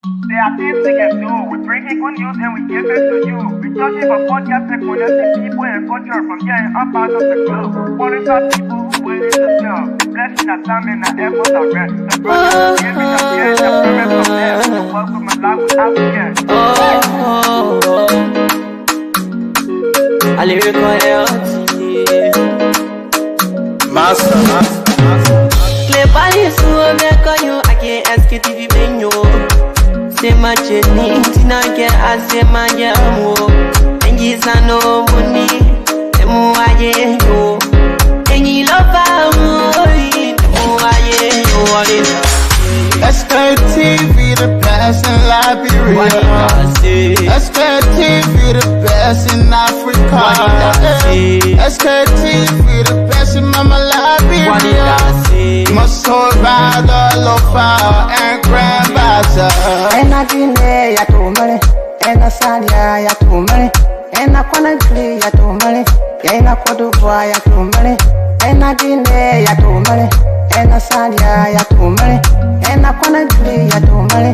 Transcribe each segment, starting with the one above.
There are things we can do. We bring in good news and we give it to you. We talking about podcast and connecting people and culture from here and up out of the globe. Qualified people who waiting to serve. Blessing that time and the efforts are rest. The brothers giving us here the promise of death. So welcome my life without fear. I live Master. Les balles sont avec yo, I can't Sktv-Lib. C'est ma chenille, tina ke ase ma yamo. Engi sano muni, emu aye yo. Engi lofa mui, emu aye yo. Sktv, the best in Liberia. Sktv, the best in Africa. Sktv, the best in Mama Liberia. Must hold by the lofa and grand bazaar. And I dine ya to money, and I salia ya to money, and I quality ya to money, and I kodu ya to money, and I dine ya to money, and I salia ya to money, and I quality ya to money,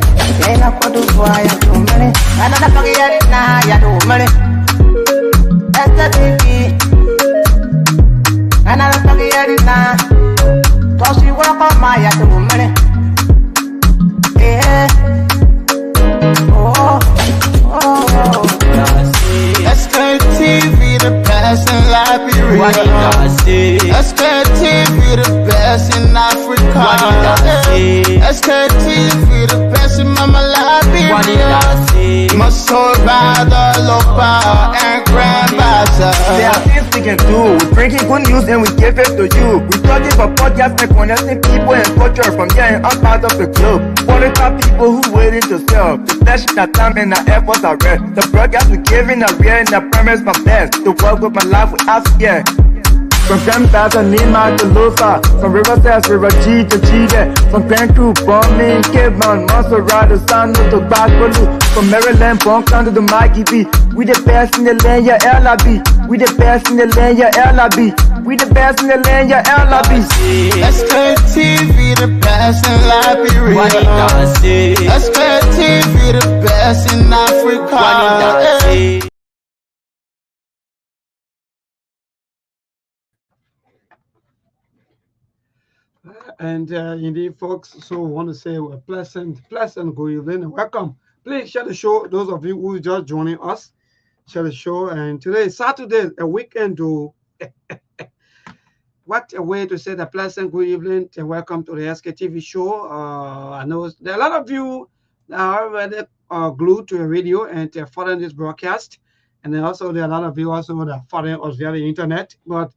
and I kodu ya to money, and I forget na ya to money. That's the TV, and I forget na. Cause you walk on my ya to money. Yeah. Sktv, the best in Liberia. Sktv, the best in Africa. Sktv, the best in Mama Liberia. Must hold by the lopa and grand bazaar. There are things we can do. We bring in good news and we give it to you. We talking about podcast and connecting people and culture from here and up out of the globe. Qualified people who waiting to serve. The blessing that time and the efforts are rest. The broadcast we giving are real and the promise from best. The world with my life without fear. From Grandfather Nima to Lufa, from Riverside, River G to Chile, from Penku, Bombing, Cape Mount, Montserrat, Sanu to Bakulu, from Maryland, Bonkan to the Mikey B. We the best in the land, yeah, LIB. We the best in the land, yeah, LIB. We the best in the land, yeah, LIB. Sktv, the best in Liberia. Sktv, the best in Africa. And indeed, folks, so want to say a pleasant good evening and welcome. Please share the show. Those of you who just joining us, share the show. And today is Saturday, a weekend to what a way to say the pleasant good evening and welcome to the Sktv show. I know there are a lot of you that are already glued to the radio and following this broadcast. And then also there are a lot of you also that are following us via the internet. But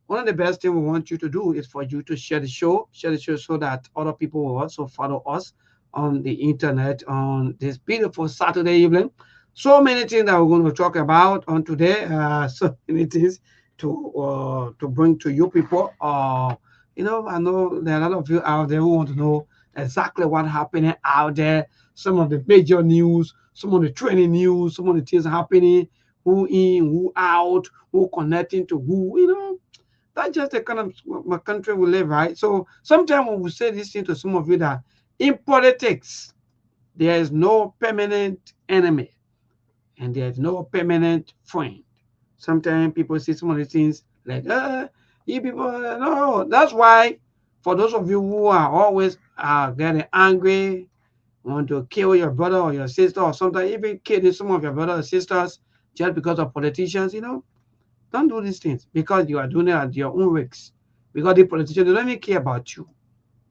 one of the best things we want you to do is for you to share the show so that other people will also follow us on the internet on this beautiful Saturday evening. So many things that we're going to talk about on today. So many things to bring to you people. You know, I know there are a lot of you out there who want to know exactly what's happening out there. Some of the major news, some of the trending news, some of the things happening, who in, who out, who connecting to who, you know. That's just the kind of country we live, right? So sometimes when we say this thing to some of you that in politics, there is no permanent enemy and there is no permanent friend. Sometimes people say some of the things like, you people, no. That's why for those of you who are always getting angry, want to kill your brother or your sister, or sometimes even killing some of your brothers or sisters just because of politicians, you know, don't do these things because you are doing it at your own risks. Because the politicians, they don't even care about you.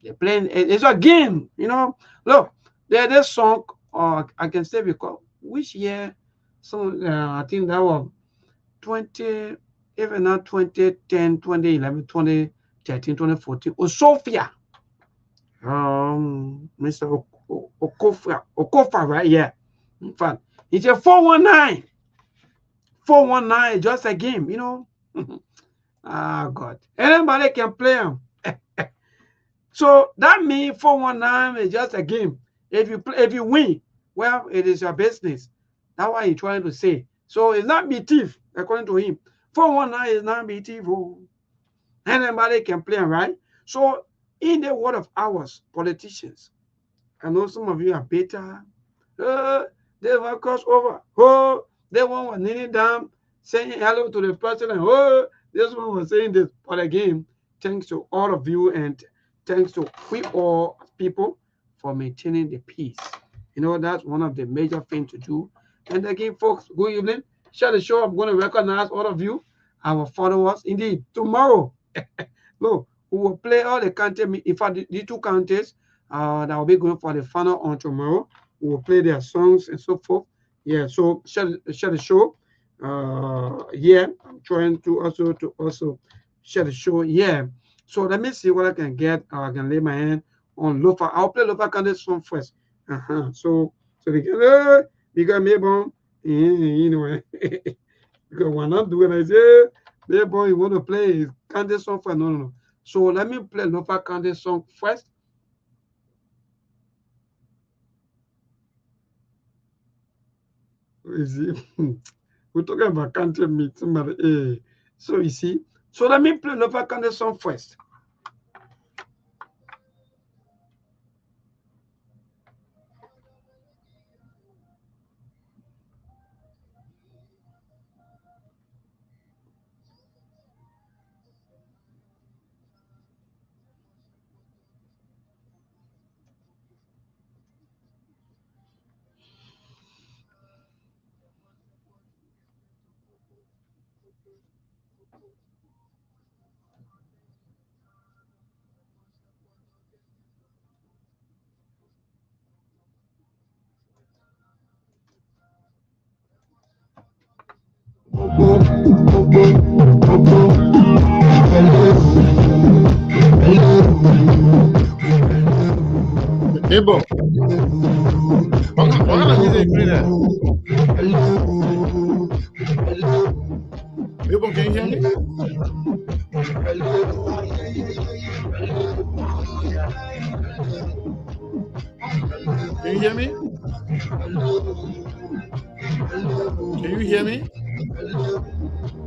They're playing, it's a game, you know. Look, there's this song, I can say because which year, some I think that was 20, even not 2010, 2011, 2013, 2014, or Sophia. Mr. Okofa, right? Yeah. In fact, it's a 419. 419 is just a game, you know. God. Anybody can play them. So that means 419 is just a game. If you win, well, it is your business. That's what he's trying to say. So it's not be thief, according to him. 419 is not be thief. Oh. Anybody can play, right? So in the world of ours, politicians, I know some of you are bitter, They were cross over. Oh, they one was kneeling down, saying hello to the president. Oh, this one was saying this. But again, thanks to all of you and thanks to we all people for maintaining the peace. You know, that's one of the major things to do. And again, folks, good evening. Share the show. I'm going to recognize all of you, our followers. Indeed, tomorrow, look, we will play all the county. In fact, the two counties that will be going for the final on tomorrow. We will play their songs and so forth. Yeah, so share the show. Yeah, I'm trying to also share the show. Yeah. So let me see what I can get. I can lay my hand on Lofa. I'll play Lofa County song first. So because maybe you know because when I'm doing I say maybe you want to play County song first. No. So let me play Lofa County song first. Is it? We're talking about country meat. Somebody, so you see. So let me play Lofa County song first. Ebo. What kind of music you play there? Ebo, can you hear me? Can you hear me? Can you hear me?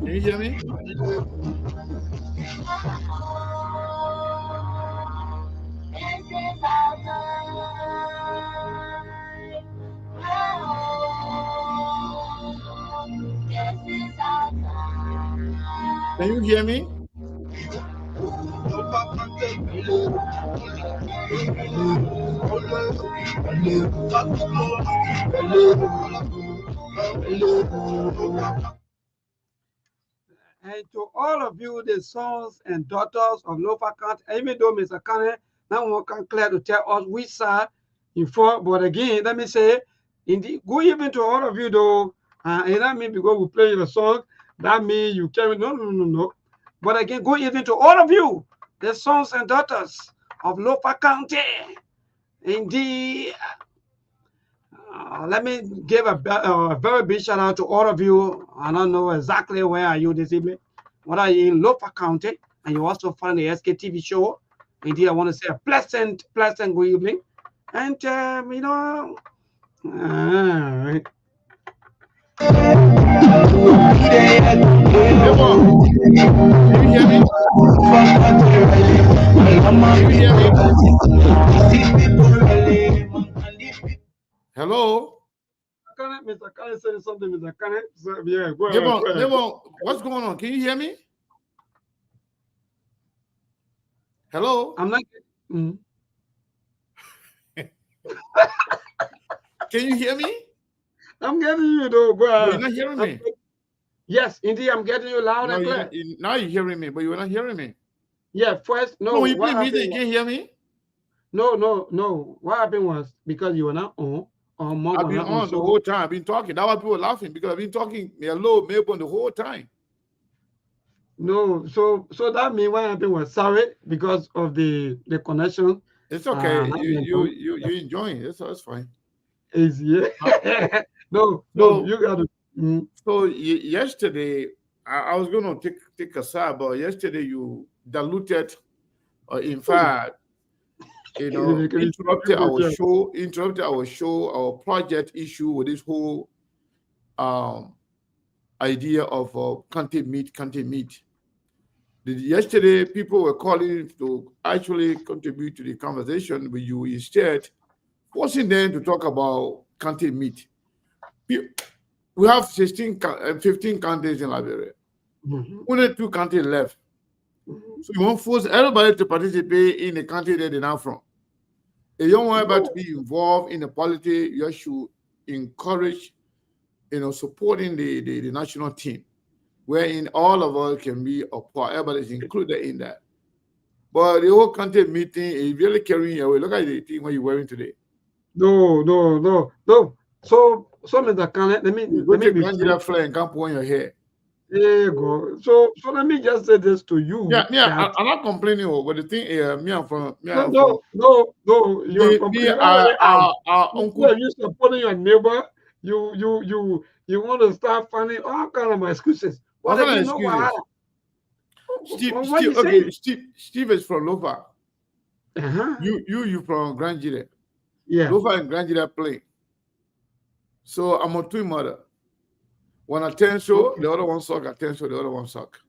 Can you hear me? Can you hear me? And to all of you, the sons and daughters of Lofa County, even though Mr. Kane now one can clear to tell us which side you for, but again, let me say, indeed, good evening to all of you though. And that means because we play the song, that means you carry no. But again, good evening to all of you, the sons and daughters of Lofa County. Indeed, let me give a very big shout out to all of you. I don't know exactly where are you this evening. What are you in Lofa County? And you also find the Sktv show. Indeed, I want to say a pleasant good evening. And, you know, Can you hear me? Hello? Mr. Kane saying something, Mr. Kane. So, yeah, go ahead. What's going on? Can you hear me? Hello? I'm not getting... Can you hear me? I'm getting you, though. Go You're not hearing me? Yes, indeed, I'm getting you loud and clear. Now you're hearing me, but you're not hearing me. Yeah, first, no. When you play music, you can't hear me? No. What happened was because you were not on. I've been on the whole time. I've been talking. That's why people are laughing, because I've been talking hello, Melbourne the whole time. No, so that means what happened was sorry because of the connection. It's okay. You enjoying it. That's fine. Is yeah. No, you got to. So yesterday, I was going to take a side, but yesterday you diluted, or in fact, interrupted our show, our project issue with this whole idea of county meet. Yesterday, people were calling to actually contribute to the conversation with you, instead forcing them to talk about country meet. We have 15 countries in Liberia. Only 2 countries left. So you won't force everybody to participate in the country that they're now from. If you don't want everybody to be involved in the politics, you should encourage, supporting the national team, wherein all of us can be a part. Everybody is included in that. But the whole country meeting is really carrying your way. Look at the thing what you're wearing today. No. So Mr. Khan, let me that fly and can't put on your hair. There you go. So let me just say this to you. Yeah. I'm not complaining, but the thing is, no. You're complaining. Uncle, you supporting your neighbor. You want to start finding all kind of excuses. What kind of excuses? Steve is from Lofa. You from Grand Gire. Yeah. Lofa and Grand Gire play. So I'm a twin mother. When I turn show, the other one suck. I turn show, the other one suck.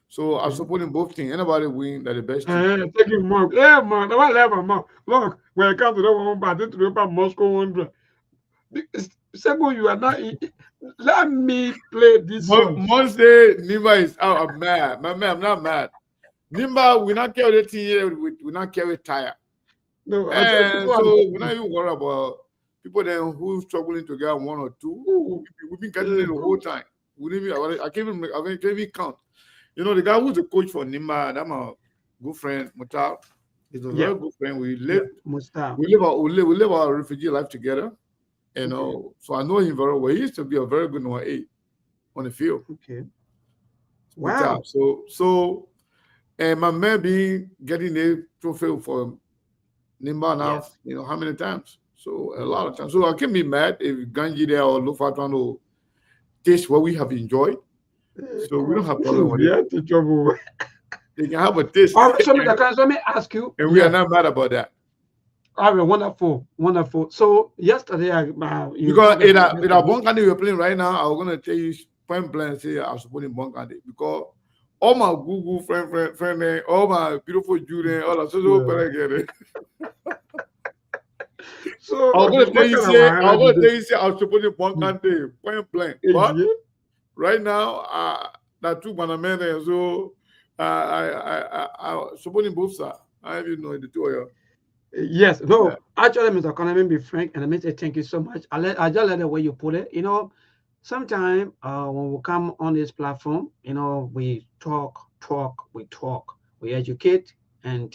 So I'm supporting both teams. Anybody win, that's the best team. Thank you, Mark. Yeah, Mark. I love Mark. Look, when I come to the one, but I didn't know about Moscow 100. Sebo, you are not. Let me play this song. Monday, Nimba is out. I'm mad. Man, I'm not mad. Nimba, we not carry the team here. We not carry tire. No, so we're not even worried about people then who struggling to get 1 or 2. We've been getting it the whole time. I can't even count. The guy who's the coach for Nimba, that's my good friend, Mutar. He's a very good friend. We live our refugee life together. So I know him very well. He used to be a very good number 8 on the field. Okay. Wow. So and my man being getting a trophy for Nimba now, how many times? So a lot of times. So I can be mad if Ganji there or Lufa trying to taste what we have enjoyed. So we don't have problem with it. They can have a taste. All right, so let me ask you. And we are not mad about that. All right, wonderful. So yesterday, because in a Bonkandi we're playing right now, I was gonna tell you point blank say I'm supporting Bonkandi because all my Google friend, all my beautiful Julian, all that so better get it. So I was gonna tell you say I'm supporting Bonkandi point blank, but right now that took my man there, so I supporting both sides. I even know the two of you. Yes, no. Actually, Mr. Conner, let me be frank, and let me say thank you so much. I just like the way you put it. Sometimes when we come on this platform, we talk, we educate, and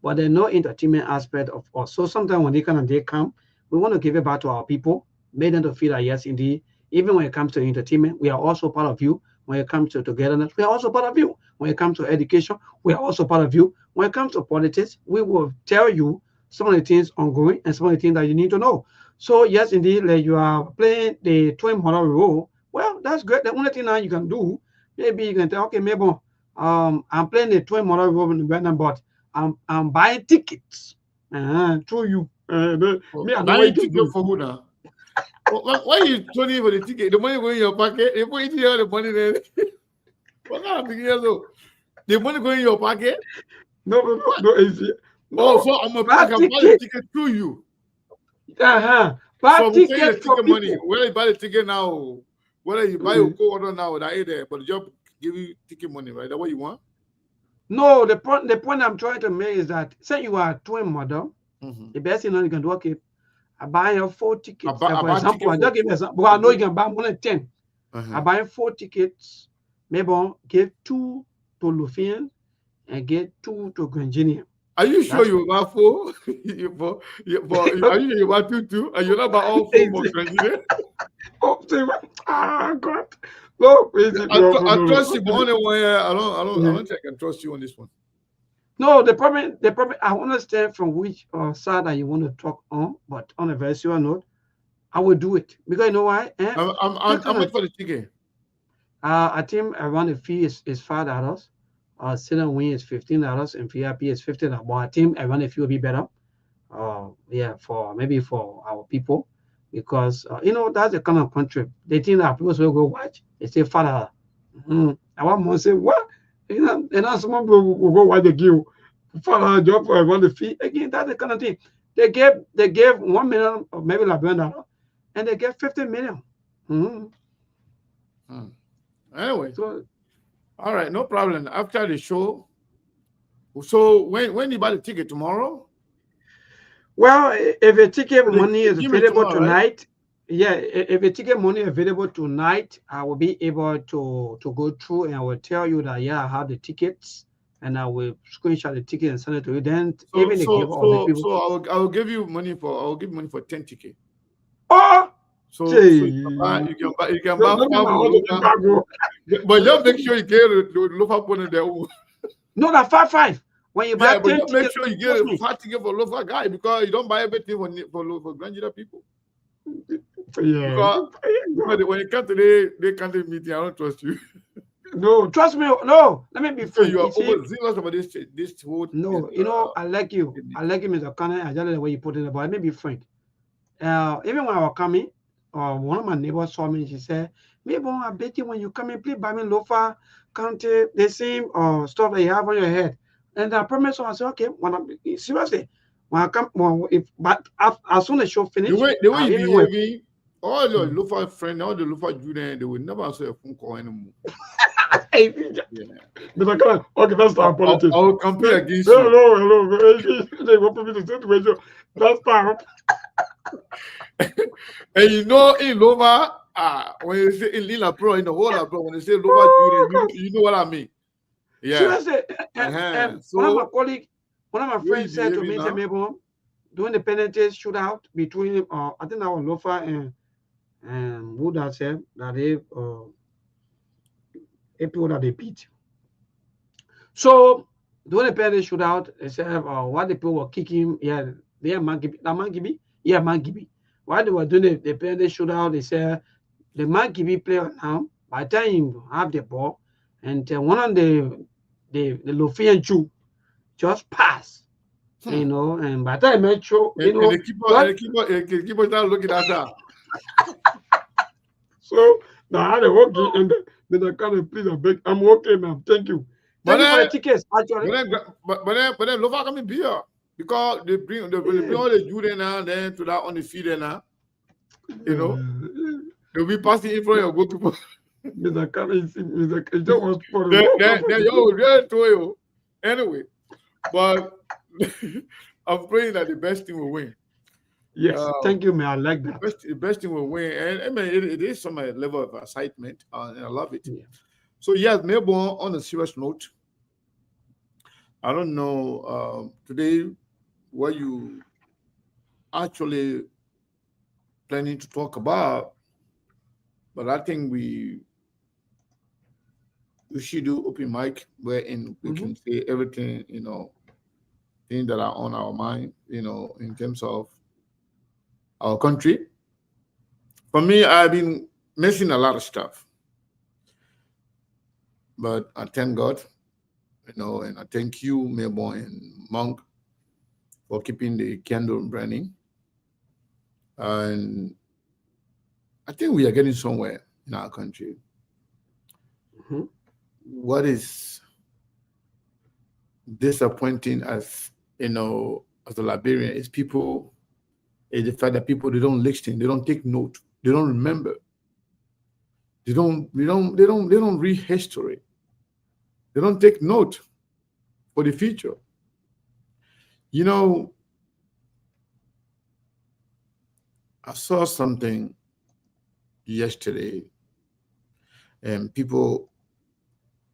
but there's no entertainment aspect of us. So sometimes when they come, we want to give it back to our people, make them to feel that yes, indeed, even when it comes to entertainment, we are also part of you. When it comes to togetherness, we are also part of you. When it comes to education, we are also part of you. When it comes to politics, we will tell you some of the things ongoing and some of the things that you need to know. So yes, indeed, like you are playing the twin model role. Well, that's great. The only thing now you can do, maybe you can tell, okay, maybe I'm playing the twin model role in the Vietnam, but I'm buying tickets through you. Me, I don't ticket for who now? Why are you turning for the ticket? The money going in your pocket. They put it here, the money there. What kind of thing is that? The money going in your pocket? No. So I'm buy the ticket to you. Buy so ticket for ticket money. Whether you buy the ticket now, whether you buy your co-order now, that ain't there. But the job give you ticket money, right? That's what you want? No, the point I'm trying to make is that say you are a twin mother, the best thing you can do, okay, I buy your 4 tickets. For example, I just give you an example. Well, I know you can buy more than 10. I buy 4 tickets, maybe give 2 to Lufian and get 2 to Granginia. Are you sure you buy 4? Are you sure you buy 2 too? Are you not buy all 4 for Granginia? God. No, I trust you, but only one year. I don't think I can trust you on this one. No, the problem, I understand from which side that you want to talk on, but on a very serious note, I will do it. Because you know why? I'm waiting for the ticket. I think around the fee is $5. Sit and win is $15 and VIP is $50. But I think around the fee will be better. For our people. Because that's the kind of country. They think that people will go watch. They say $5. I want to say what? And now some people will go watch the game for a job for around the fee. Again, that's the kind of thing. They gave $1 million or maybe like $1. and they get 50 million. Anyway, So, all right, no problem. After the show, so when you buy the ticket tomorrow? well, if a ticket money is give me available tomorrow, right? tonight, yeah, if a ticket money available tonight, I will be able to go through and I will tell you that yeah, I have the tickets and I will screenshot the ticket and send it to you. Then even the give all the people. So I will give you money for 10 tickets. Oh, So you can buy 5 local, but just make sure you get the local one in there. No, that 5. When you buy 10 but make tickets, sure you get a 5 ticket for local guy because you don't buy everything for Granada people. Yeah. Because when it comes to the country meeting, I don't trust you. No, trust me. No, let me be frank. You are overzealous about this whole. No, you know, I like you. I like you, Mr. Connor. I just like the way you put it. But let me be frank. Even when I was coming, one of my neighbors saw me. She said, "Maybe I bet you when you come in, please buy me loafer, county, the same stuff that you have on your head." And I promised her. I said, "Okay." Seriously, when I come, but as soon as the show finished, the way you behaving, all your loafer friends, all the loafer junior, they will never answer a phone call anymore. Mr. Khan, okay, that's not politics. I will compete against you. Hello. They want me to say to you, that's not. And you know, in Loma, when you say in Lila Pro, in the whole Pro, when you say Loma, you know what I mean. Yeah. Seriously, one of my colleagues, one of my friends said to me, Mabel, during the penalty shootout between, I think that was Lofa and who that said that they people that they beat. So during the penalty shootout, they said what the people were kicking, yeah, they are Mangibi, yeah, Mangibi. While they were doing the penalty shootout, they said the Mangibi player now, by the time you have the ball, and one of the Lofian Jew just pass, you know, and by the time I show, you know, the keeper start looking at that. So now I walk in and then I can't please beg. I'm okay, ma'am. Thank you. Thank you for the tickets, actually. But then Lova coming beer because they bring all the Jude now, then to that on the field now. You know, they'll be passing in front of your goalkeeper. Mr. Khan, that was for the anyway, but I'm praying that the best team will win. Yes, thank you, man. I like that. The best team will win, and I mean it is some level of excitement, and I love it. Yeah. So yes, Melbourne. On a serious note, I don't know today what you actually planning to talk about, but I think we should do open mic wherein we can say everything, you know, things that are on our mind, you know, in terms of our country. For me, I've been missing a lot of stuff, but I thank God, you know, and I thank you, Melbourne and Monk, for keeping the candle burning. And I think we are getting somewhere in our country. What is disappointing as, you know, as a Liberian is the fact that people, they don't listen, they don't take note, they don't remember, they don't read history, they don't take note for the future. You know, I saw something yesterday and people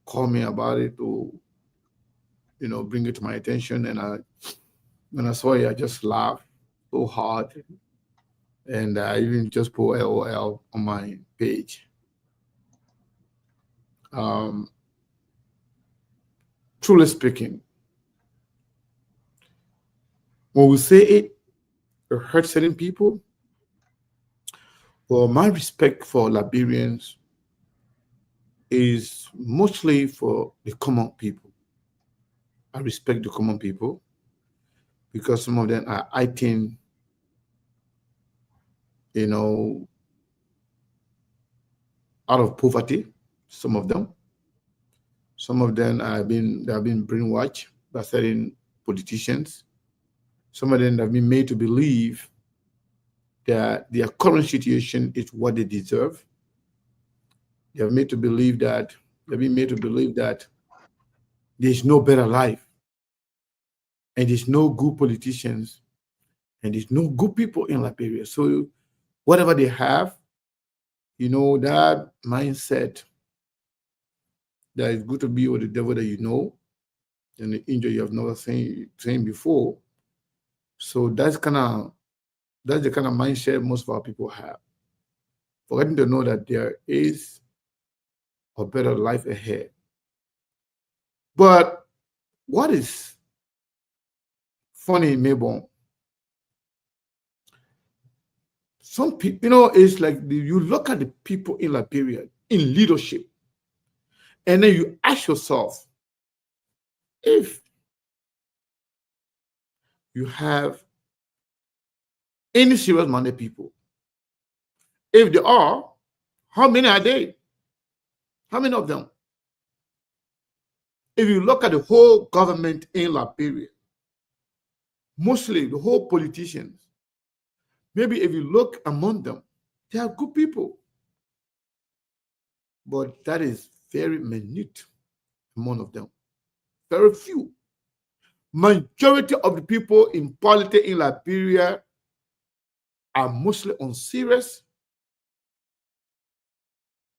call me about it to, you know, bring it to my attention. And when I saw it, I just laughed so hard. And I even just put LOL on my page. Truly speaking, when we say it hurts certain people, well, my respect for Liberians is mostly for the common people. I respect the common people because some of them are acting, you know, out of poverty. Some of them have been brainwashed by certain politicians. Some of them have been made to believe that their current situation is what they deserve. They have made to believe that they've been made to believe that there's no better life, and there's no good politicians, and there's no good people in Liberia. So whatever they have, that mindset that it's good to be with the devil that you know and the angel you have never seen before. So that's the kind of mindset most of our people have, forgetting to know that there is a better life ahead. But what is funny in Melbourne, some people, it's like you look at the people in Liberia in leadership, and then you ask yourself, if you have any serious-minded people, if there are, how many are they? How many of them? If you look at the whole government in Liberia, mostly the whole politicians, maybe if you look among them, they are good people. But that is very minute amount of them. Very few. Majority of the people in politics in Liberia are mostly unserious,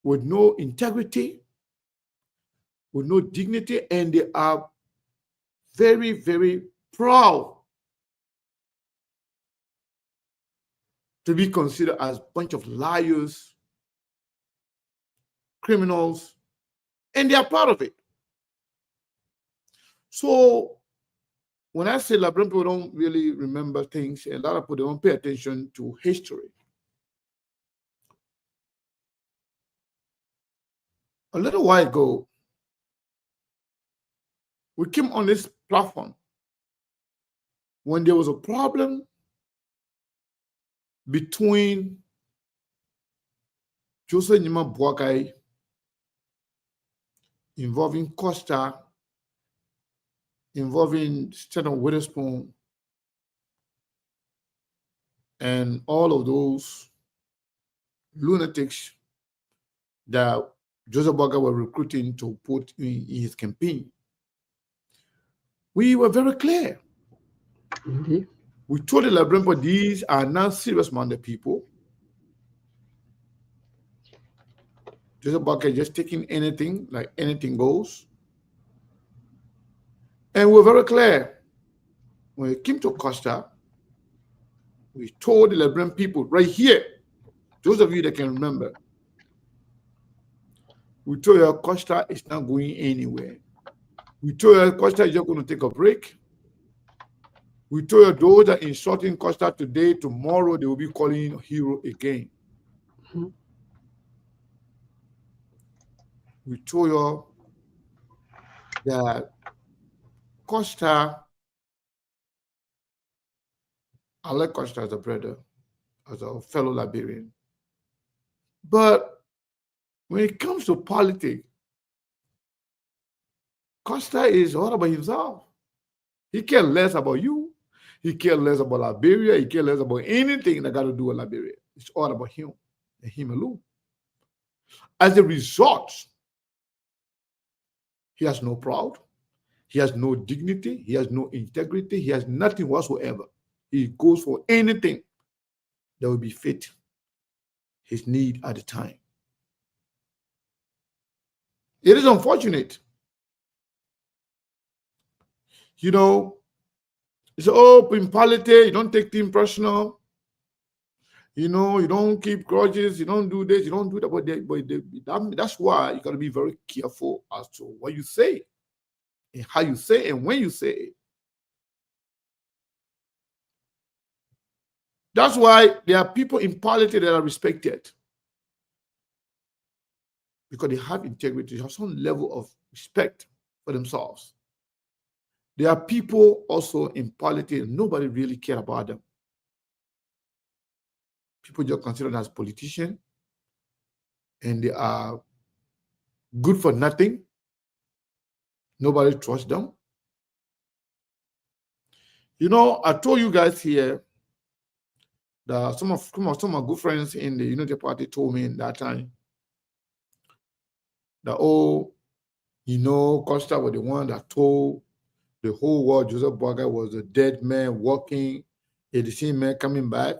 with no integrity, with no dignity, and they are very, very proud to be considered as a bunch of liars, criminals, and they are proud of it. So when I say Liberian people don't really remember things, a lot of people don't pay attention to history. A little while ago, we came on this platform when there was a problem between Joseph Nima Boakai involving Costa, involving Stephen Witherspoon, and all of those lunatics that Joseph Boakai was recruiting to put in his campaign. We were very clear. Indeed. We told the Liberian people these are not serious-minded people. Joseph Boakai just taking anything, like anything goes. And we were very clear. When it came to Costa, we told the Liberian people right here, those of you that can remember, we told you Costa is not going anywhere. We told you Costa is just going to take a break. We told you those that are insulting Costa today, tomorrow they will be calling him a hero again. Mm-hmm. We told you that Costa, I like Costa as a brother, as a fellow Liberian. But when it comes to politics, Costa is all about himself. He cares less about you. He cares less about Liberia. He cares less about anything that got to do with Liberia. It's all about him and him alone. As a result, he has no pride. He has no dignity. He has no integrity. He has nothing whatsoever. He goes for anything that will be fit his need at the time. It is unfortunate. It's in politics, you don't take things personal. You don't keep grudges. You don't do this. You don't do that. But that's why you got to be very careful as to what you say and how you say it and when you say it. That's why there are people in politics that are respected because they have integrity, they have some level of respect for themselves. There are people also in politics, nobody really cares about them. People just consider them as politicians, and they are good for nothing. Nobody trusts them. I told you guys here some of my good friends in the United Party told me in that time that, Costa was the one that told the whole world Joseph Boakai was a dead man walking, a deceased man coming back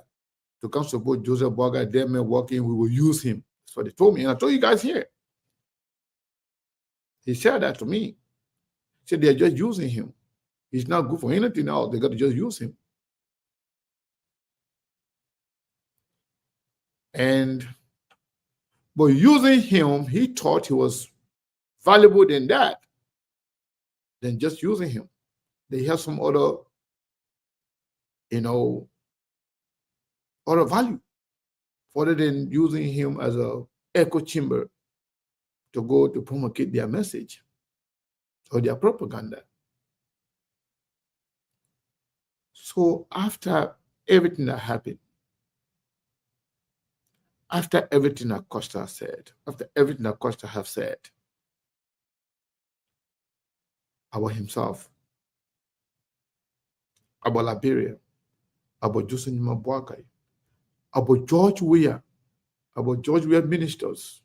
to come support Joseph Boakai, dead man walking. We will use him. That's what they told me, and I told you guys here. He said that to me. He said they're just using him. He's not good for anything else. They got to just use him. But using him, he thought he was valuable than that, than just using him. They have some other, other value, other than using him as a echo chamber to go to promulgate their message or their propaganda. So after everything that happened, after everything that Costa said, after everything that Costa have said about himself, about Liberia, about Joseph Boakai, about George Weah ministers,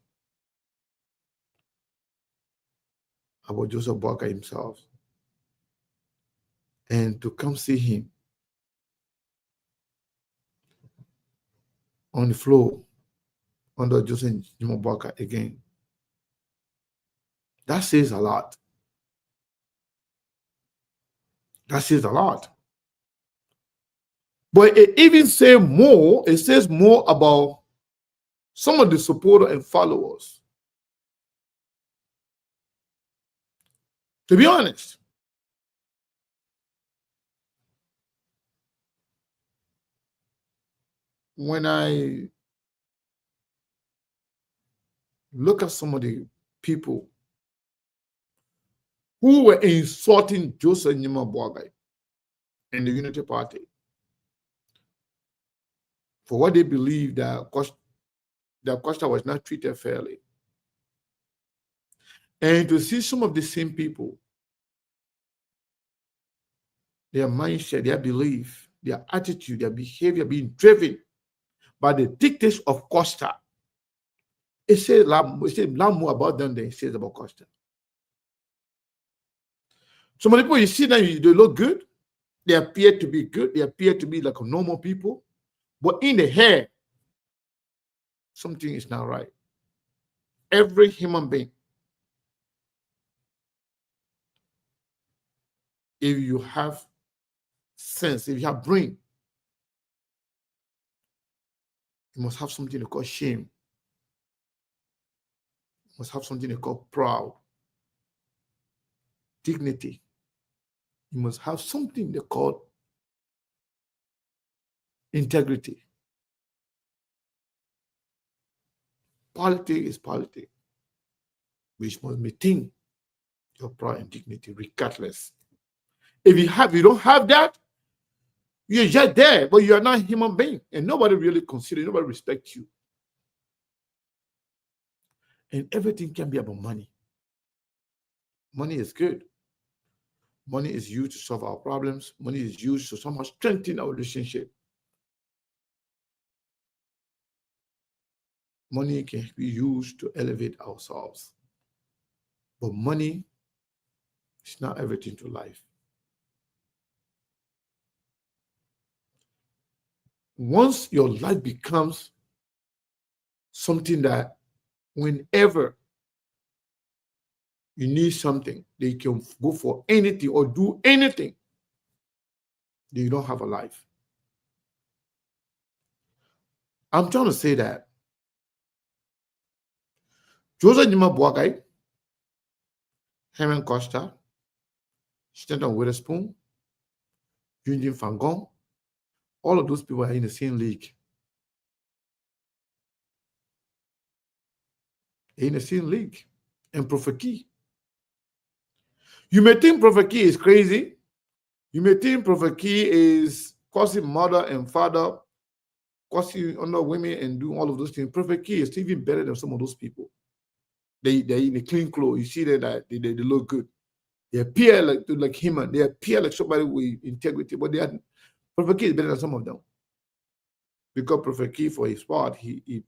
about Joseph Boakai himself, and to come see him on the floor under Joseph Boakai again. That says a lot. That says a lot. But it even says more. It says more about some of the supporters and followers. To be honest, when I look at some of the people who were insulting Joseph Boakai in the Unity Party for what they believe that Costa was not treated fairly, and to see some of the same people, their mindset, their belief, their attitude, their behavior being driven by the dictates of Costa, it says a lot more about them than it says about Costa. Some of the people you see now, they look good. They appear to be good. They appear to be like normal people. But in the head, something is not right. Every human being, if you have sense, if you have brain, you must have something they call shame. You must have something they call proud, dignity. You must have something they call integrity. Politics is politics, which must maintain your pride and dignity regardless. If you don't have that, you're just there, but you are not a human being, and nobody really considers, nobody respects you. And everything can be about money. Money is good. Money is used to solve our problems. Money is used to somehow strengthen our relationship. Money can be used to elevate ourselves. But money is not everything to life. Once your life becomes something that whenever you need something, they can go for anything or do anything, then you don't have a life. I'm trying to say that Joseph Boakai, Herman Costa, Stanton Witherspoon, Eugene Fangon, all of those people are in the same league. They're in the same league. And Prophet Key. You may think Prophet Key is crazy. You may think Prophet Key is causing mother and father, causing under women and doing all of those things. Prophet Key is even better than some of those people. They're in a clean clothes. You see that they look good. They appear like human. They appear like somebody with integrity, but Prophet Key is better than some of them. Because Prophet Key, for his part, he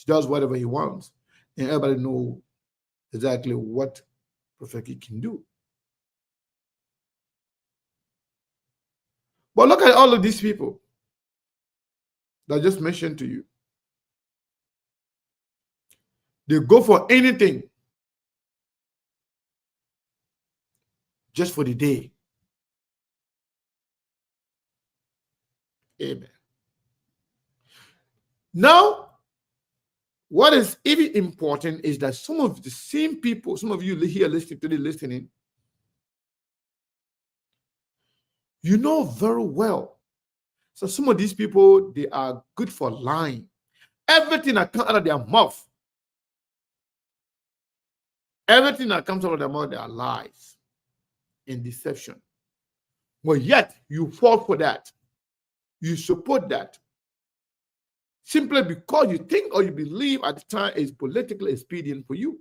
does whatever he wants. And everybody knows exactly what Prophet Key can do. But look at all of these people that I just mentioned to you. They go for anything just for the day. Amen. Now, what is even important is that some of the same people, some of you here listening, you know very well. So some of these people, they are good for lying. Everything that comes out of their mouth, everything that comes out of their mouth, they are lies and deception. But yet, you fall for that. You support that. Simply because you think or you believe at the time it's politically expedient for you.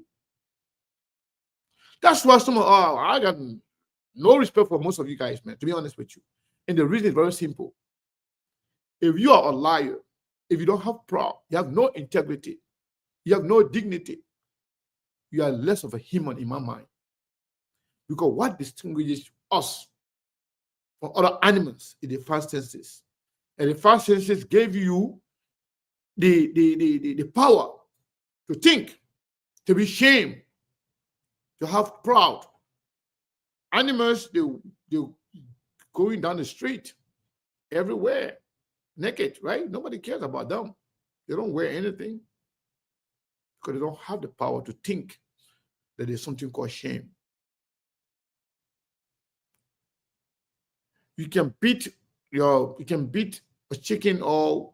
That's why I got no respect for most of you guys, man, to be honest with you. And the reason is very simple. If you are a liar, if you don't have pride, you have no integrity, you have no dignity, you are less of a human in my mind. Because what distinguishes us from other animals is the five senses. And the five senses gave you the power to think, to be shamed, to have pride. Animals, they going down the street everywhere, naked, right? Nobody cares about them. They don't wear anything because they don't have the power to think that there's something called shame. You can beat a chicken or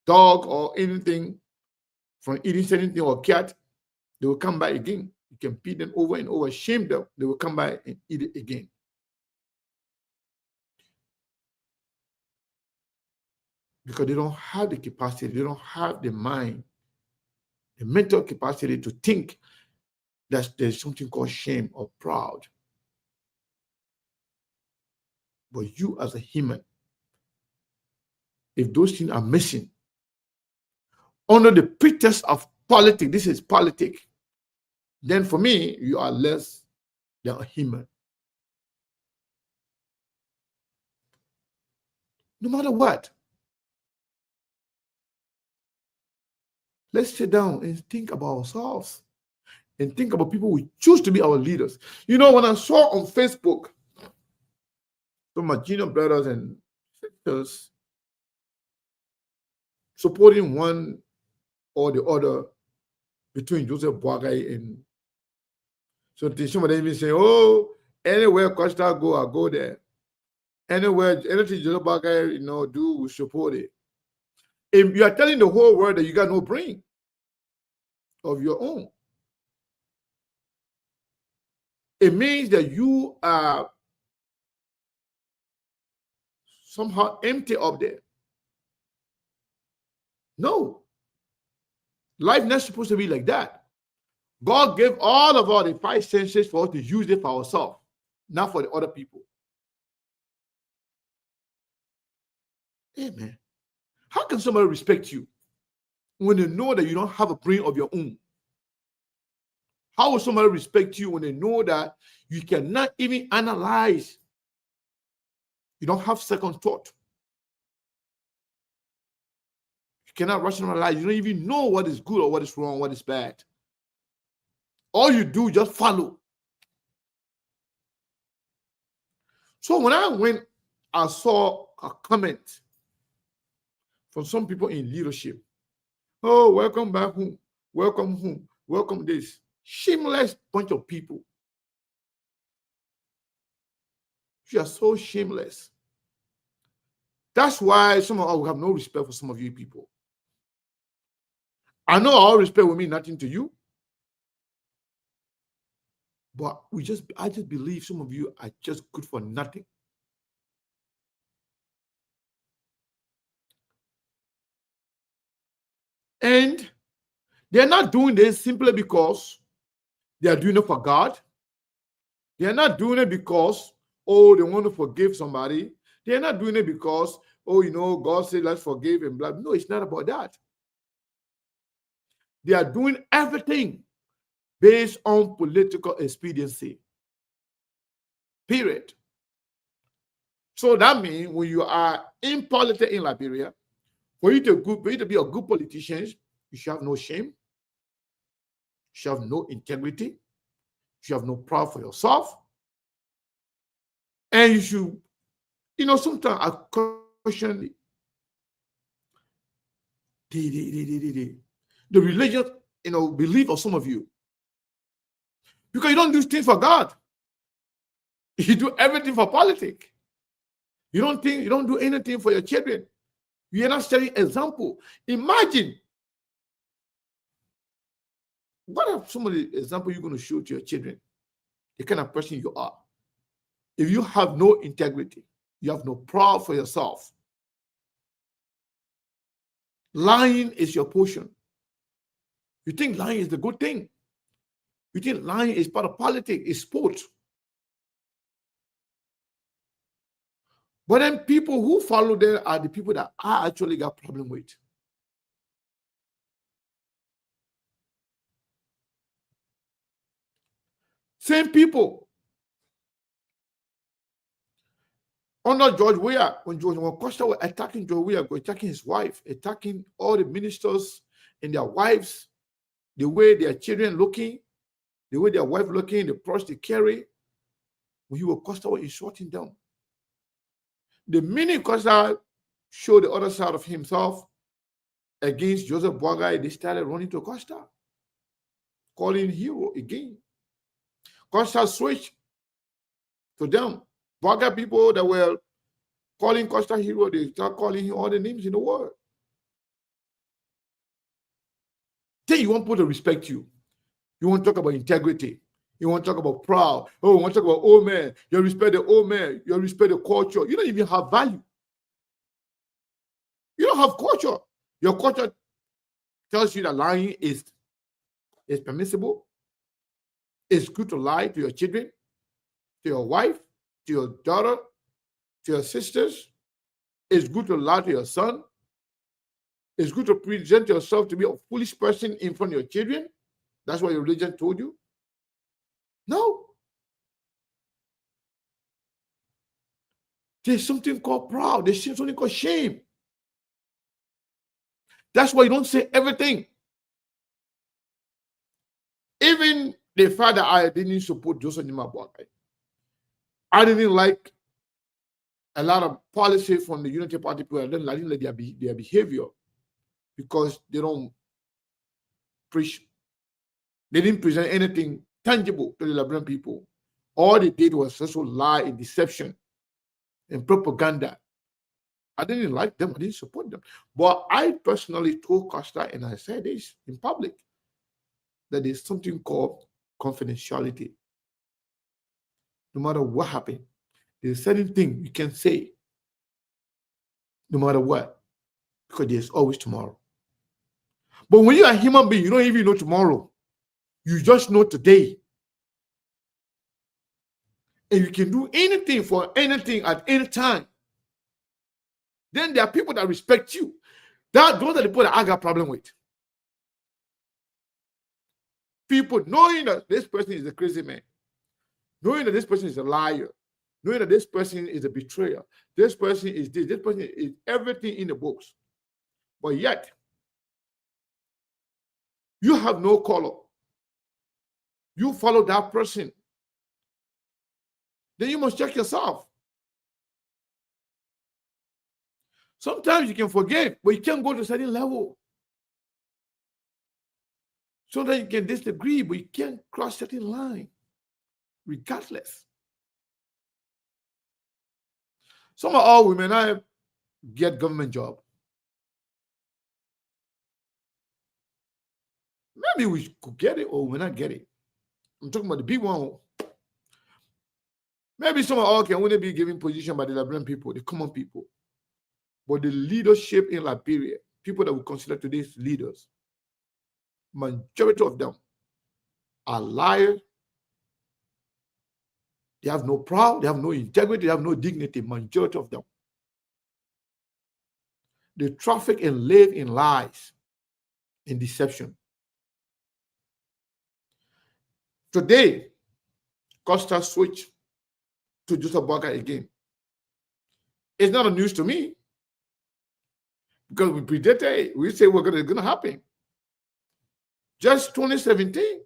dog or anything from eating anything, or cat, they will come back again. You can beat them over and over, shame them, they will come back and eat it again. Because they don't have the capacity, they don't have the mind, the mental capacity to think that there's something called shame or proud. But you as a human, if those things are missing, under the pretext of politics, this is politics, then for me, you are less than a human. No matter what. Let's sit down and think about ourselves and think about people we choose to be our leaders. You know, when I saw on Facebook some of my junior brothers and sisters supporting one or the other between Joseph Boakai and so somebody even say, oh, anywhere Costa go, I go there. Anywhere, anything Joseph Boakai, do, we support it. If you are telling the whole world that you got no brain of your own, it means that you are somehow empty up there. No. Life not supposed to be like that. God gave all of us the five senses for us to use it for ourselves, not for the other people. Amen. How can somebody respect you when they know that you don't have a brain of your own? How will somebody respect you when they know that you cannot even analyze? You don't have second thought. You cannot rationalize. You don't even know what is good or what is wrong, what is bad. All you do, just follow. So when I saw a comment from some people in leadership, oh, welcome back home, welcome this. Shameless bunch of people. You are so shameless. That's why some of us have no respect for some of you people. I know all respect will mean nothing to you. But I just believe some of you are just good for nothing. And they're not doing this simply because they are doing it for God. They are not doing it because, they want to forgive somebody. They are not doing it because, oh, God said let's forgive and blah. No, it's not about that. They are doing everything based on political expediency. Period. So that means when you are in politics in Liberia, for you to be a good politician, you should have no shame. You should have no integrity. You should have no pride for yourself. And you should, sometimes I question the religious, belief of some of you. Because you don't do things for God. You do everything for politics. You don't do anything for your children. You are not setting example. Imagine what are some of the examples you're going to show to your children? The kind of person you are. If you have no integrity, you have no pride for yourself. Lying is your portion. You think lying is the good thing. You think lying is part of politics, is sport. But then people who follow them are the people that I actually got problem with. Same people. Under George Weah, when Costa was attacking George Weah, attacking his wife, attacking all the ministers and their wives, the way their children looking, the way their wife looking, the purse they carry, when Costa was insulting them. The minute Costa showed the other side of himself against Joseph Boagai, they started running to Costa, calling him hero again. Costa switched to them. Boagai people that were calling Costa hero, they start calling him all the names in the world. Then you want people to respect you. You want to talk about integrity. You want to talk about proud. Oh, you want to talk about old man. You respect the old man. You respect the culture. You don't even have value. You don't have culture. Your culture tells you that lying is permissible. It's good to lie to your children, to your wife, to your daughter, to your sisters. It's good to lie to your son. It's good to present yourself to be a foolish person in front of your children. That's what your religion told you. No. There's something called proud. There's something called shame. That's why you don't say everything. Even the fact that I didn't support Joseph Boagai. I didn't like a lot of policy from the Unity Party people. I didn't like their behavior because they don't preach. They didn't present anything tangible to the Liberian people. All they did was just lie and deception and propaganda. I didn't like them. I didn't support them. But I personally told Costa, and I said this in public, that there's something called confidentiality. No matter what happened, there's a certain thing you can say, no matter what, because there's always tomorrow. But when you're a human being, you don't even know tomorrow. You just know today. And you can do anything for anything at any time. Then there are people that respect you. Those are the people that I got a problem with. People knowing that this person is a crazy man, knowing that this person is a liar, knowing that this person is a betrayer, this person is this person is everything in the books. But yet, you have no color. You follow that person. Then you must check yourself. Sometimes you can forget, but you can't go to a certain level. Sometimes you can disagree, but you can't cross certain line, regardless. Some of all we may not get government job. Maybe we could get it or we may not get it. I'm talking about the big one. Maybe some of all can only be given position by the Liberian people, the common people. But the leadership in Liberia, people that we consider today's leaders, majority of them are liars. They have no pride, they have no integrity, they have no dignity, majority of them. They traffic and live in lies and deception. Today, Costa switched to Joseph Boakai again. It's not a news to me because we predicted it. We say it's going to happen. Just 2017,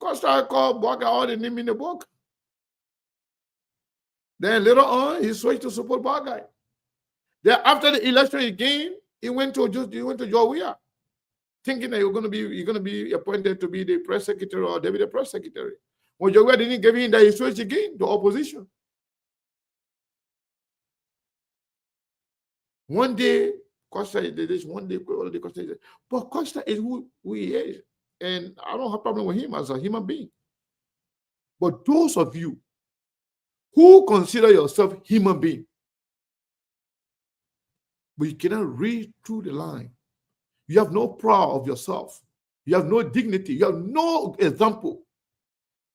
Costa called Boakai all the name in the book. Then later on, he switched to support Boakai. Then after the election again, he went to Georgia, thinking that you're going to be appointed to be the press secretary or deputy press secretary. When Georgia didn't give him that, he switched again to opposition. One day, Costa did this. One day, Costa did. But Costa is who he is, and I don't have a problem with him as a human being. But those of you who consider yourself human being, but you cannot read through the line. You have no pride of yourself. You have no dignity. You have no example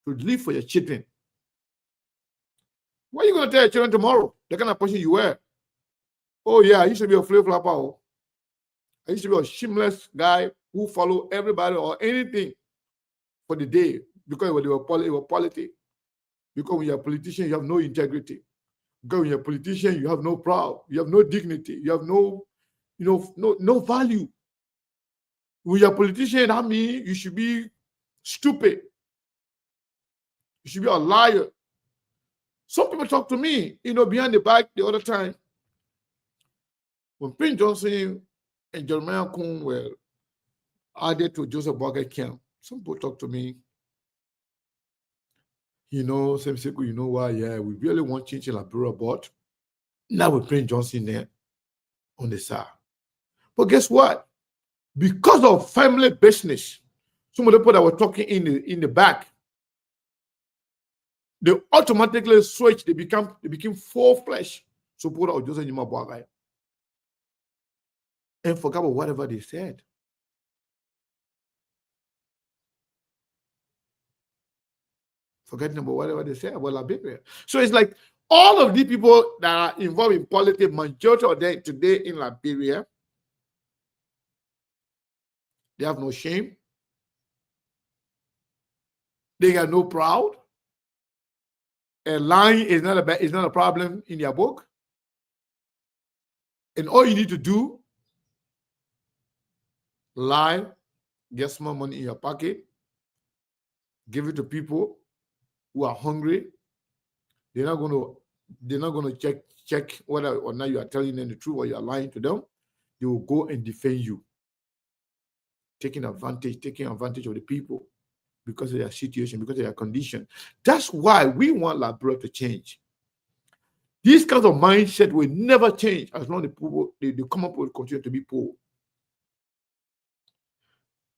to live for your children. What are you going to tell your children tomorrow? The kind of person you were. Oh, yeah, I used to be a flip-flopper. I used to be a shameless guy who followed everybody or anything for the day because they were politics. Because when you're a politician, you have no integrity. Because when you're a politician, you have no pride. You have no dignity. You have no value. When you're a politician, that means you should be stupid. You should be a liar. Some people talk to me, behind the back the other time. When Prince Johnson and Jeremiah Kuhn were added to Joseph Boakai camp, some people talk to me, same circle, why? Yeah, we really want change in Liberia, but now we Prince Johnson there on the side. But guess what? Because of family business, some of the people that were talking in the back, they automatically switched. They became full flesh supporter of Joseph Boakai. And forgot about whatever they said. Forgetting about whatever they said about Liberia. So it's like all of these people that are involved in politics, majority of them today in Liberia, they have no shame. They got no pride. And lying is not a problem in their book. And all you need to do, lie, get some money in your pocket, give it to people who are hungry. They're not going to check whether or not you are telling them the truth or you are lying to them. They will go and defend you, taking advantage of the people because of their situation, because of their condition. That's why we want Liberia to change. These kinds of mindset will never change as long as the people they come up with continue to be poor.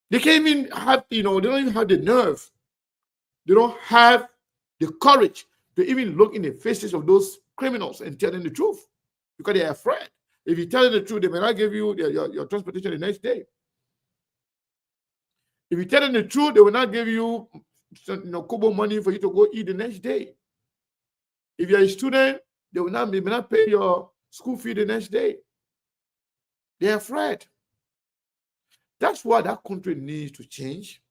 They can't even have, they don't even have the nerve. They don't have the courage to even look in the faces of those criminals and tell them the truth because they are afraid. If you tell them the truth, they may not give you your transportation the next day. If you tell them the truth, they will not give you kobo money for you to go eat the next day. If you're a student, they may not pay your school fee the next day. They're afraid. That's why that country needs to change.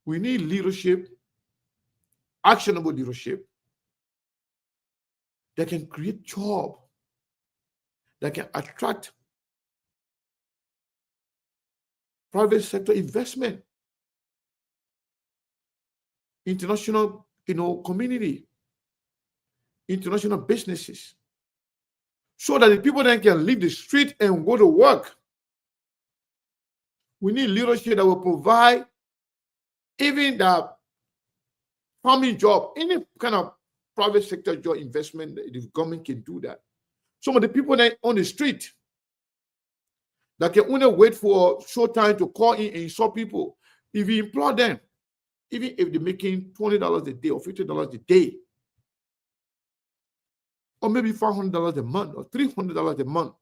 We need leadership, actionable leadership that can create jobs, that can attract private sector investment, international, community, international businesses, so that the people then can leave the street and go to work. We need leadership that will provide even the farming job, any kind of private sector job investment, the government can do that. Some of the people that on the street that can only wait for a short time to call in and insult people, if you employ them, even if they're making $20 a day or $50 a day, or maybe $500 a month or $300 a month.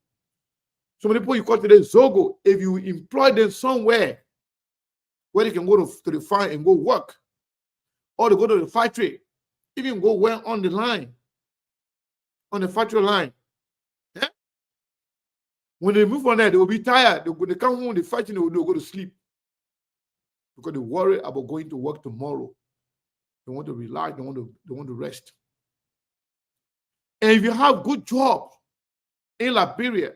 Some of the people you call today Zogo, if you employ them somewhere where they can go to the farm and go work, or they go to the factory, even go well on the line, on the factory line. Yeah? When they move on there, they will be tired. They come home, they fighting, they will go to sleep. Because they worry about going to work tomorrow. They want to relax, they want to rest. And if you have good job in Liberia,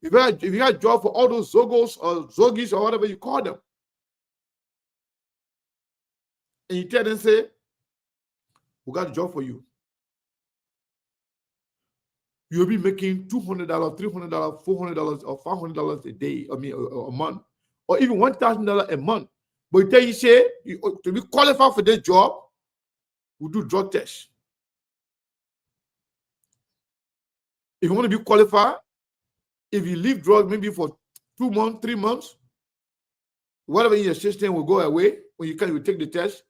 if you have job for all those Zogos or Zogis or whatever you call them, and you tell them, say, we got a job for you. You'll be making $200, $300, $400, or $500 a day, a month, or even $1,000 a month. But you tell you say, to be qualified for this job, we do drug tests. If you want to be qualified, if you leave drugs maybe for 2 months, 3 months, whatever in your system will go away. When you take the test,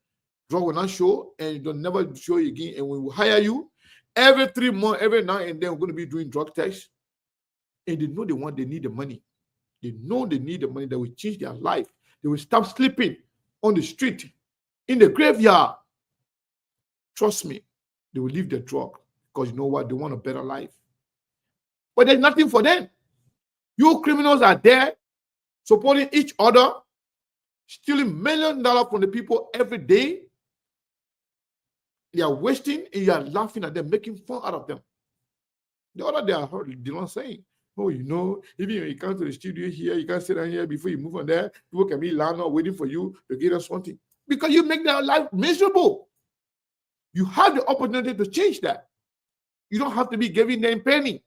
drug will not show, and it will never show you again. And when we hire you, every 3 months, every now and then, we're going to be doing drug tests. And they know they need the money. They know they need the money that will change their life. They will stop sleeping on the street, in the graveyard. Trust me, they will leave the drug because you know what? They want a better life. But there's nothing for them. You criminals are there supporting each other, stealing millions of dollars from the people every day. They are wasting and you are laughing at them, making fun out of them. The other day I heard Dylan saying, oh, you know, even when you come to the studio here, you can't sit down here before you move on there. People can be lying or waiting for you to give us something. Because you make their life miserable. You have the opportunity to change that. You don't have to be giving them penny.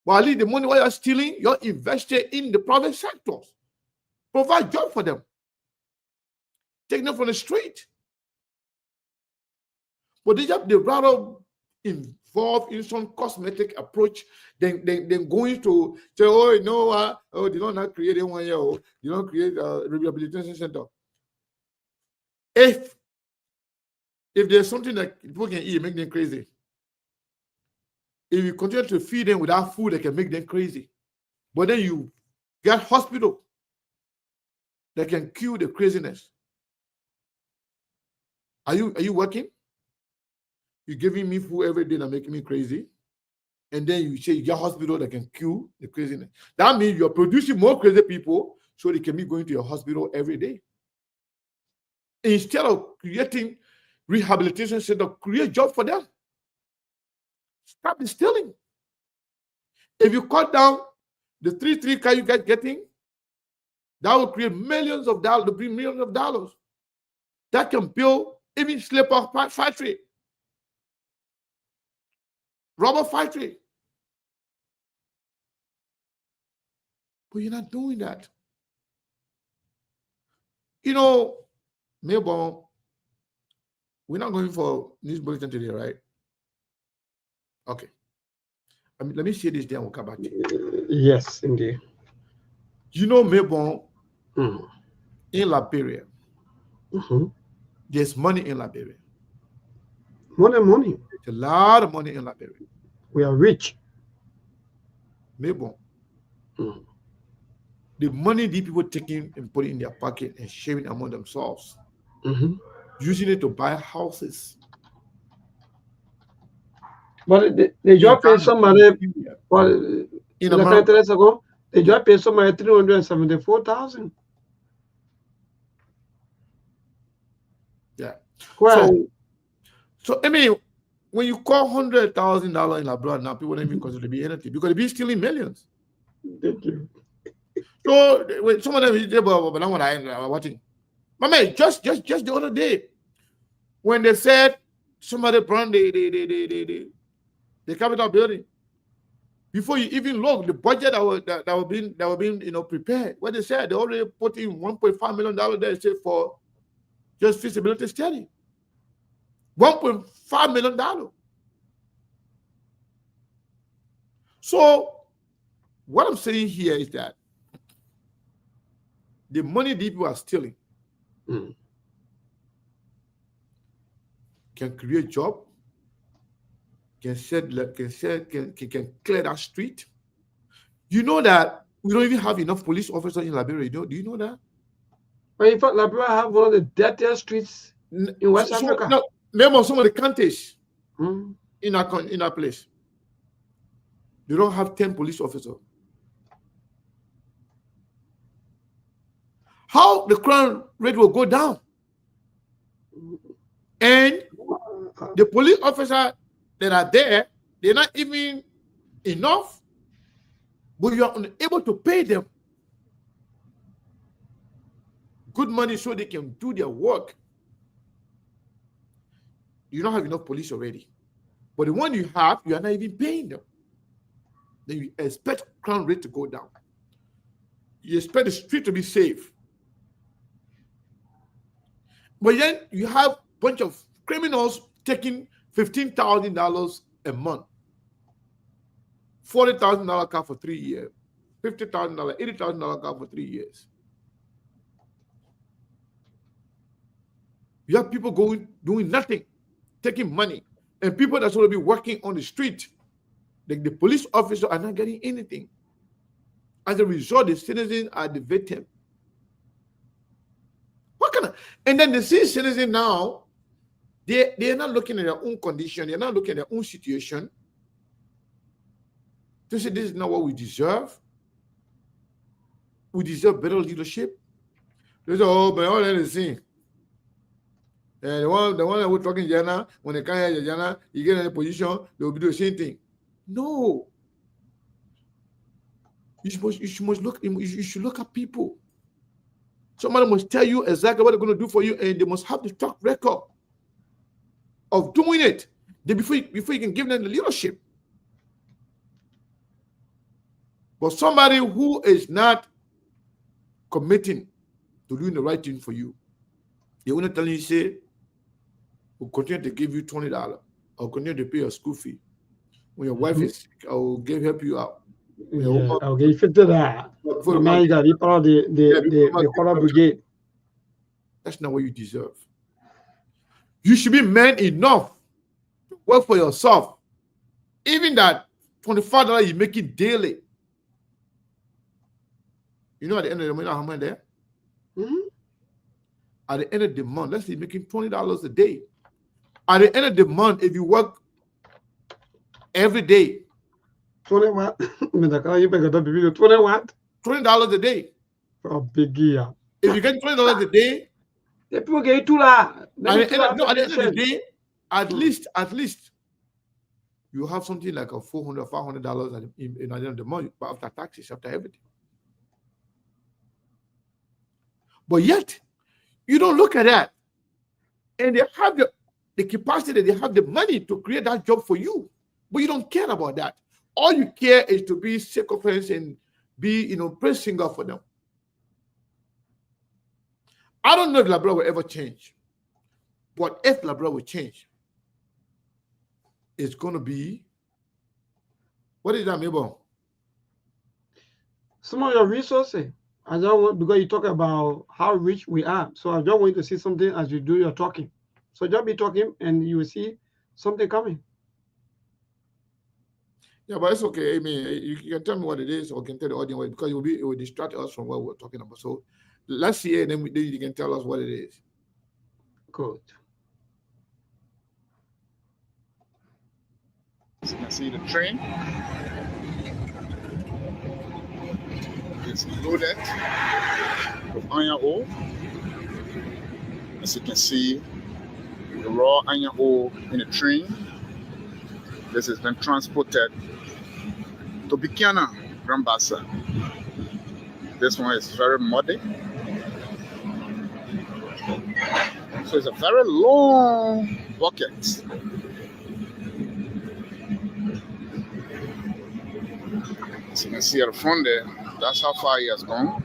But at least the money while you're stealing, you're invested in the private sectors. Provide job for them. Take them from the street. But they rather involved in some cosmetic approach than going to say, oh, you know, they don't not create one year, oh, you don't create a rehabilitation center. If there's something that people can eat, make them crazy. If you continue to feed them without food, that can make them crazy. But then you get hospital that can cure the craziness. Are you working? You're giving me food every day that making me crazy. And then you say you get hospital that can cure the craziness. That means you're producing more crazy people so they can be going to your hospital every day. Instead of creating rehabilitation center, create job for them. Stop the stealing. If you cut down the 3 car you guys getting, that will create millions of dollars, bring millions of dollars. That can build even slipper factory, rubber factory. But you're not doing that. You know, Melbourne, we're not going for news bulletin today, right? Okay. Let me say this, then we'll come back to you. Yes, indeed. You know, Melbourne, in Liberia, there's money in Liberia. Money. There's a lot of money in Liberia. We are rich. Melbourne. The money these people taking and putting in their pocket and sharing among themselves, using it to buy houses. But they just pay somebody, but in America, ago, they just pay somebody $374,000. Yeah. Well, so I mean, when you call $100,000 in abroad now, people don't even consider it to be anything because they be stealing millions. Thank you. So when some of them is but I'm watching. My man, just the other day, when they said somebody burned the Capitol building, before you even look, the budget that was being prepared, what they said, they already put in $1.5 million there for just feasibility study. $1.5 million. So what I'm saying here is that the money these people are stealing can create job, can clear that street. You know that we don't even have enough police officers in Liberia. Do you know that? But in fact, Liberia have one of the dirtiest streets in West Africa. No, name of some of the counties. in our place. They don't have 10 police officers. How the crime rate will go down? And the police officers that are there, they're not even enough, but you are unable to pay them good money so they can do their work. You don't have enough police already. But the one you have, you are not even paying them. Then you expect crime rate to go down. You expect the street to be safe. But then you have a bunch of criminals taking $15,000 a month. $40,000 car for 3 years. $50,000, $80,000 car for 3 years. You have people doing nothing, taking money. And people that's going to be working on the street, like the police officers, are not getting anything. As a result, the citizens are the victim. And then the citizens now, they're not looking at their own condition, they're not looking at their own situation to say this is not what we deserve. We deserve better leadership. They say, oh, but all that is same. And the one that we're talking Jana, when they can't hear Jana, you get in a position, they will be doing the same thing. No. You should look at people. Somebody must tell you exactly what they're going to do for you, and they must have the track record of doing it before you can give them the leadership. But somebody who is not committing to doing the right thing for you, they will not tell you, say, we'll continue to give you $20. I'll continue to pay your school fee. When your wife is sick, I will help you out. Yeah, okay, if it did that, the brigade. That's not what you deserve. You should be man enough to work for yourself. Even that $25 you're making daily. You know, at the end of the month, how much there? At the end of the month, let's say you're making $20 a day. At the end of the month, if you work every day, 20 what? $20 what? $20 a day. Oh, big year. If you get $20 a day, people get $2. At the end of the day, at least you have something like a $400, $500 at the end of the month, but after taxes, after everything. But yet, you don't look at that. And they have the capacity, they have the money to create that job for you. But you don't care about that. All you care is to be sacrificed and be, praise singer for them. I don't know if Liberia will ever change. But if Liberia will change, it's going to be, what is that, Mabel? Some of your resources. I don't want, because you talk about how rich we are. So I don't want you to see something as you do your talking. So just be talking and you will see something coming. Yeah, but it's okay. I mean, you can tell me what it is, or can tell the audience what, because it will distract us from what we're talking about. So let's see it, and then you can tell us what it is. Good. As you can see, the train is loaded with iron ore. As you can see, the raw iron ore in the train. This has been transported to Buchanan, Grambassa. This one is very muddy. So it's a very long bucket. As you can see at the front there, that's how far he has gone.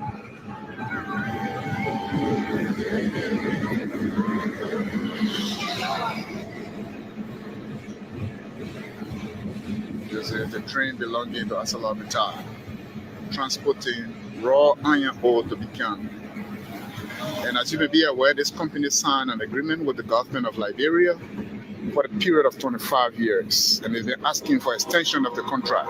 This is the train belonging to ArcelorMittal, transporting raw iron ore to Buchanan. And as you may be aware, this company signed an agreement with the government of Liberia for a period of 25 years, and they've been asking for extension of the contract.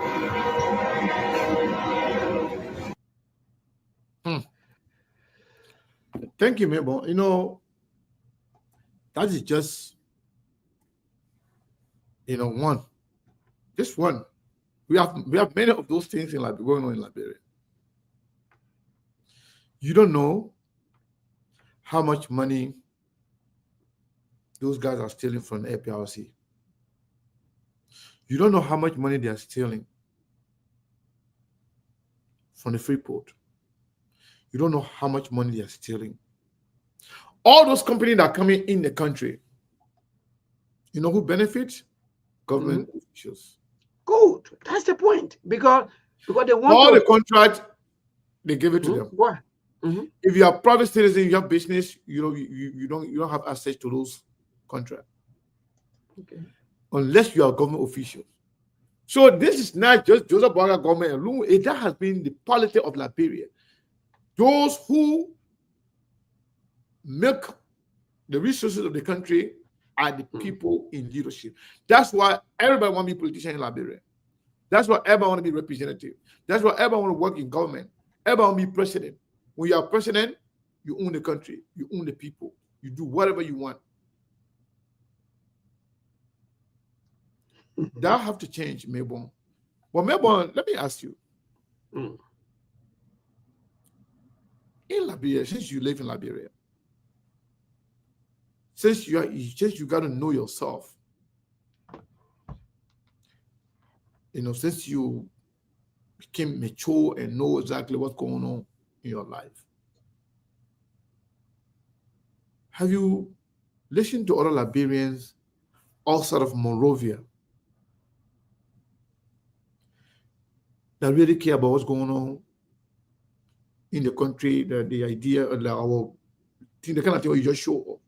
Thank you, Mabel. That is just One, just one. We have many of those things going on in Liberia. You don't know how much money those guys are stealing from the APRC. You don't know how much money they are stealing from the Freeport. You don't know how much money they are stealing. All those companies that are coming in the country, you know who benefits? Government officials. Good. That's the point. Because they want all the contract, they give it to them. Why? If you are private citizen, you have business, you don't have access to those contracts. Okay. Unless you are government official. So this is not just Joseph Boaga government alone. That has been the policy of Liberia. Those who make the resources of the country are the people in leadership. That's why everybody want to be politician in Liberia. That's why everybody want to be representative. That's why everybody want to work in government. Everybody want to be president. When you are president, you own the country. You own the people. You do whatever you want. That have to change, Melbourne. Well, Melbourne, let me ask you. In Liberia, since you live in Liberia, since you got to know yourself, since you became mature and know exactly what's going on in your life, have you listened to other Liberians outside of Monrovia that really care about what's going on in the country, the idea of our thing, the kind of thing you just show up?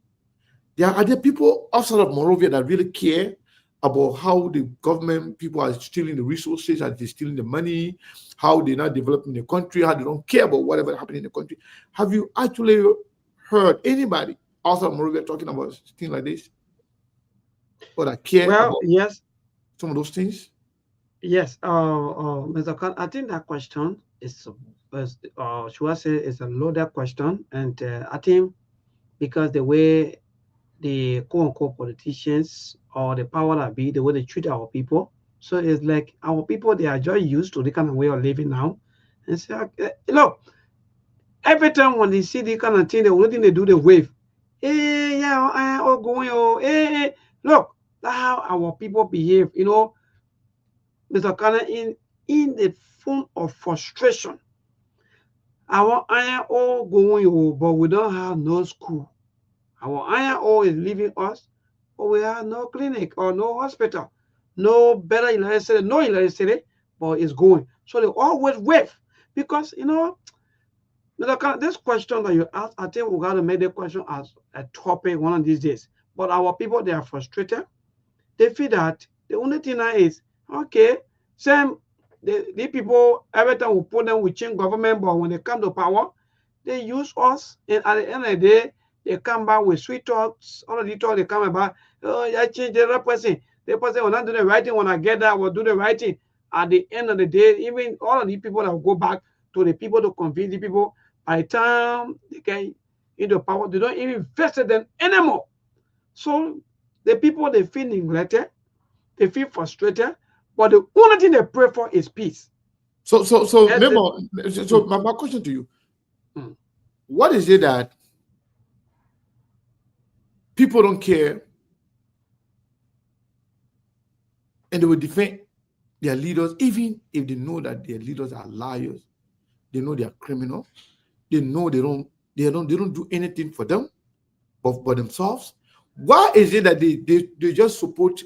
Are there people outside of Monrovia that really care about how the government people are stealing the resources, how they're stealing the money, how they're not developing the country, how they don't care about whatever happening in the country? Have you actually heard anybody outside of Monrovia talking about things like this? Or that care about some of those things? Yes, Mr. Khan, I think that question is should I say, is a loaded question, and I think because the way the quote-unquote politicians or the power that be, the way they treat our people, so it's like our people, they are just used to the kind of way of living now, and say, okay, look, every time when they see the kind of thing, the only thing they do, they wave. Hey, yeah, oh, going, oh, hey, look, that's how our people behave, Mr. Khan, in the form of frustration. Our iron all going, but we don't have no school. Our iron ore is leaving us, but we have no clinic or no hospital, no better electricity, no electricity, but it's going. So they always wave because, this question that you asked, I think we got to make the question as a topic one of these days. But our people, they are frustrated. They feel that the only thing now is, okay, the people, every time we put them, we change government, but when they come to power, they use us, and at the end of the day, they come back with sweet talks. All of the talk they come about, oh, I changed the other person. The person will not do the right thing. When I get that, I will do the right thing. At the end of the day, even all of the people that will go back to the people to convince the people, by the time they get into power, they don't even visit them anymore. So the people, they feel neglected, they feel frustrated, but the only thing they pray for is peace. So my question to you, what is it that people don't care and they will defend their leaders even if they know that their leaders are liars, they know they are criminals, they know they don't do anything for them but for themselves? Why is it that they just support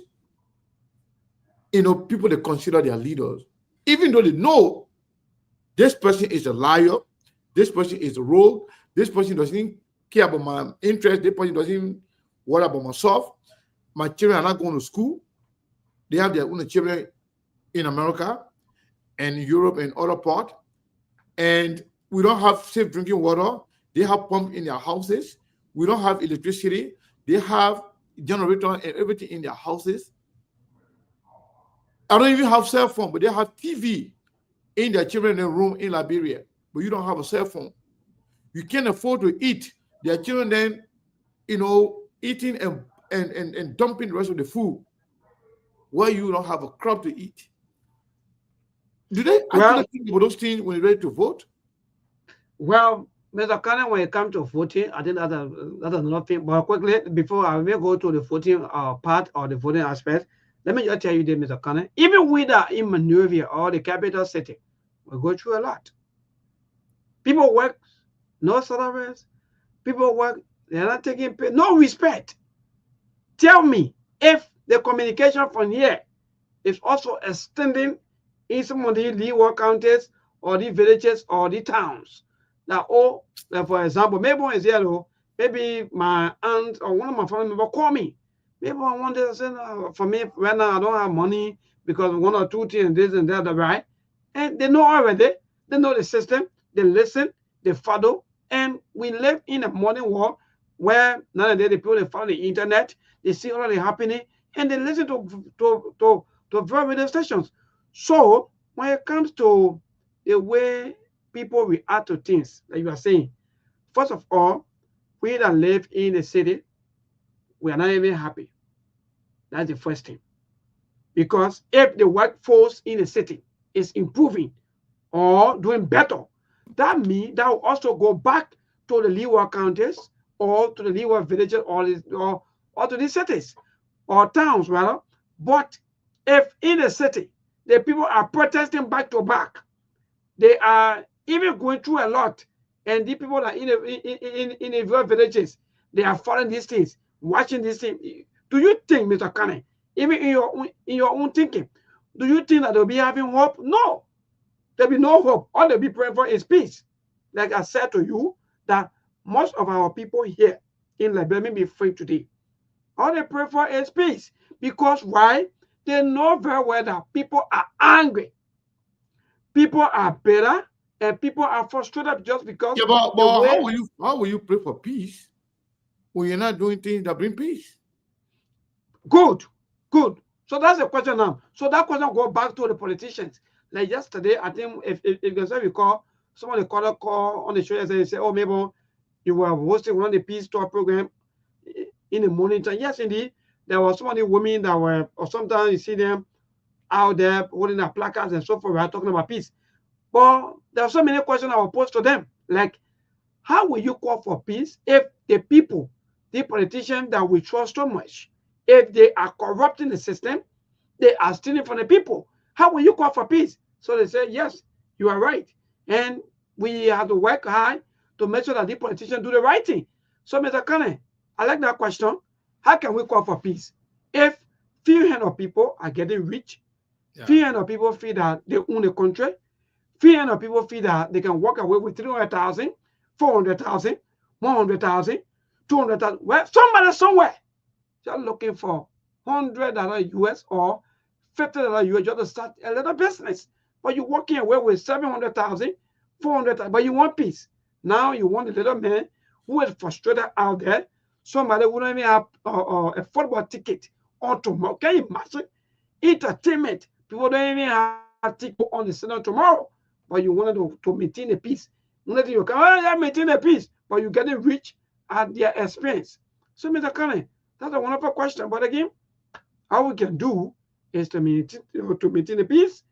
people they consider their leaders, even though they know this person is a liar, this person is a rogue, this person doesn't care about my interest, this person doesn't worry about myself, my children are not going to school, they have their own children in America and Europe and other parts, and we don't have safe drinking water, they have pumps in their houses, we don't have electricity, they have generator and everything in their houses. I don't even have cell phone, but they have TV in their children's room in Liberia, but you don't have a cell phone. You can't afford to eat. Their children then, eating and dumping the rest of the food. where you don't have a crop to eat. Do they actually Well, think about those things when you're ready to vote? well, Mr. Cannon, when it comes to voting, I think that's another thing. But quickly, before I will go to the voting part or the voting aspect, let me just tell you this, Mr. Cannon. Even we that in Monrovia or the capital city, we go through a lot. People work, no salaries. People work, they're not taking pay, no respect. Tell me if the communication from here is also extending in some of the leeward counties or the villages or the towns. Now, like for example, maybe one is here, maybe my aunt or one of my family members call me. Maybe I want to say, for me, right now, I don't have money because one or two things, this and that, right? And they know already. They know the system. They listen. They follow. And we live in a modern world where nowadays the people, they follow the internet. They see all that happening. And they listen to various stations. So when it comes to the way people react to things, like you are saying, first of all, we that live in the city, we are not even happy. That's the first thing. Because if the workforce in the city is improving or doing better, that means that will also go back to the leeward counties or to the leeward villages or to the cities or towns, rather. But if in the city, the people are protesting back to back, they are even going through a lot, and the people that in the villages, they are following these things, watching these things. Do you think, Mr. Kane, even in your own thinking, do you think that they'll be having hope? No, there'll be no hope. All they'll be praying for is peace. Like I said to you, that most of our people here in Liberia may be free today. All they pray for is peace. Because why? They know very well that people are angry. People are bitter, and people are frustrated just because. Yeah, but how will you pray for peace when you're not doing things that bring peace? Good. So that's the question now. So that question goes back to the politicians. Like yesterday, I think if you can recall, someone call on the show and say, oh, maybe you were hosting one of the peace talk program in the morning time. Yes, indeed. There were some of the women that were, or sometimes you see them out there holding their placards and so forth, we are talking about peace. But there are so many questions I will pose to them. Like, how will you call for peace if the people, the politicians that we trust so much, if they are corrupting the system, they are stealing from the people? How will you call for peace? So they say, yes, you are right. And we have to work hard to make sure that the politicians do the right thing. So, Mr. Kane, I like that question. How can we call for peace if few hundred people are getting rich, few hundred people feel that they own the country, few hundred people feel that they can walk away with 300,000, 400,000, 100,000, 200,000? Well, somebody somewhere just looking for $100 US or $50 US just to start a little business. But you're walking away with 700,000, 400,000, but you want peace. Now you want a little man who is frustrated out there. Somebody who don't even have a football ticket on tomorrow. Can you imagine? Entertainment. People don't even have ticket on the cinema tomorrow. But you wanted to maintain the peace. Nothing you can maintain the peace, but you're getting rich at their expense. So, Mr. Kane, that's a wonderful question. But again, all we can do is to maintain the peace.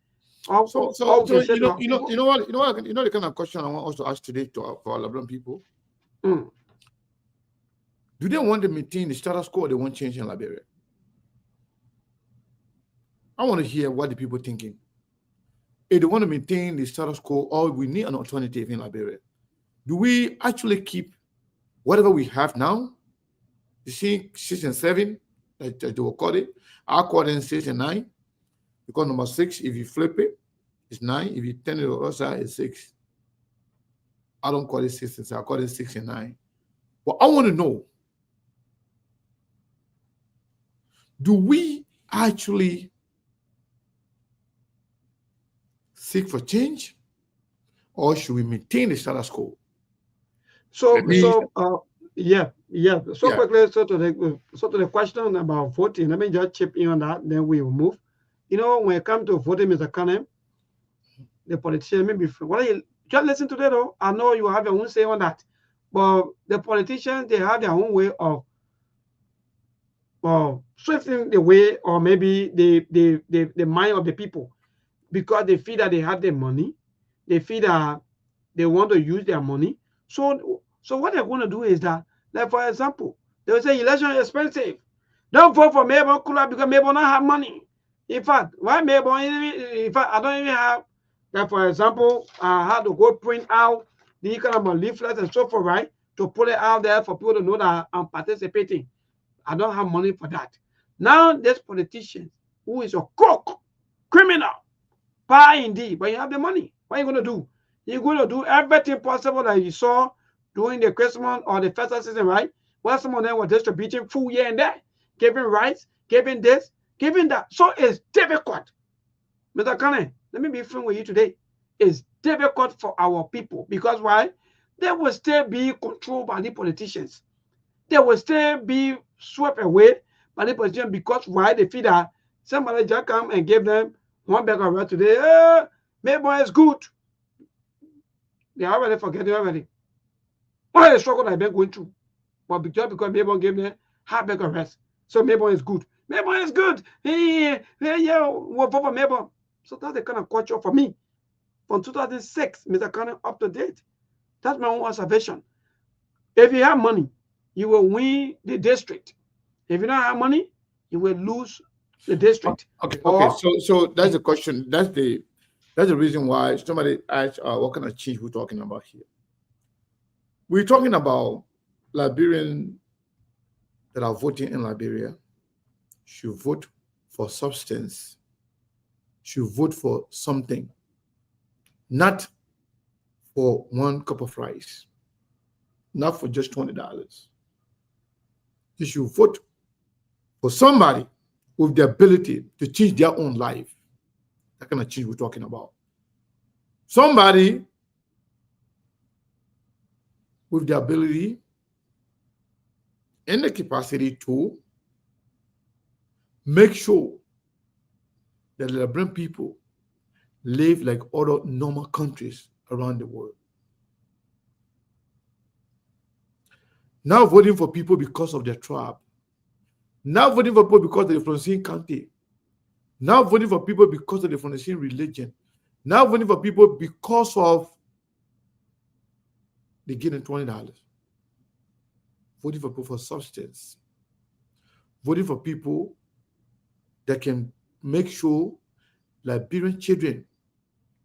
So you know the kind of question I want us to ask today for our Liberian people. Do they want to maintain the status quo or they want change in Liberia? I want to hear what the people thinking. If they want to maintain the status quo or we need an alternative in Liberia, do we actually keep whatever we have now? You see 6 and 7, that they will call it. I call it 6 and 9. Because number 6, if you flip it, it's 9. If you turn it to the other side, it's 6. I don't call it 6 and 7. I call it 6 and 9. But I want to know, do we actually seek for change, or should we maintain the status quo? Quickly, so to the question about voting, let me just chip in on that, then we will move. You know, when it comes to voting, Mr. Kane, the politician maybe just listen to that. Though I know you have your own say on that, but the politicians, they have their own way of swifting the way, or maybe the mind of the people, because they feel that they have the money, they feel that they want to use their money. So what they're going to do is that, like for example, they will say election is expensive. Don't vote for Mabel Kula because Mabel don't have money. In fact, why Mabel? In fact, I don't even have. Like for example, I had to go print out the economic leaflets and so forth, right, to put it out there for people to know that I'm participating. I don't have money for that. Now, this politician who is a crook, criminal, buy indeed, but you have the money. What are you going to do? You're going to do everything possible that you saw during the Christmas or the festive season, right? Where some of them were distributing food here and there, giving rice, giving this, giving that. So it's difficult. Mr. Kane, let me be frank with you today. It's difficult for our people because why? They will still be controlled by the politicians. They will still be swept away by the politicians because why? They feel that somebody just come and give them one bag of rice today. Maybe it's good. They already forget it already. What a struggle I've been going through. But just because maybe gave them half bag of rice. So maybe is good. Maybe is good. Hey, we'll vote for maybe. So that's the kind of culture for me. From 2006, Mr. Cannon, up to date. That's my own observation. If you have money, you will win the district. If you don't have money, you will lose the district. Okay. So that's the question. That's the reason why somebody asked, what kind of change we're talking about here. We're talking about Liberians that are voting in Liberia should vote for substance, should vote for something, not for one cup of rice, not for just $20. You should vote for somebody with the ability to change their own life. That kind of change we're talking about. Somebody with the ability and the capacity to make sure that the Liberian people live like other normal countries around the world. Now voting for people because of their tribe. Now voting for people because they're from the same country. Now voting for people because they're from the same religion. Now voting for people because of they get them $20. Voting for people for substance. Voting for people that can make sure Liberian children,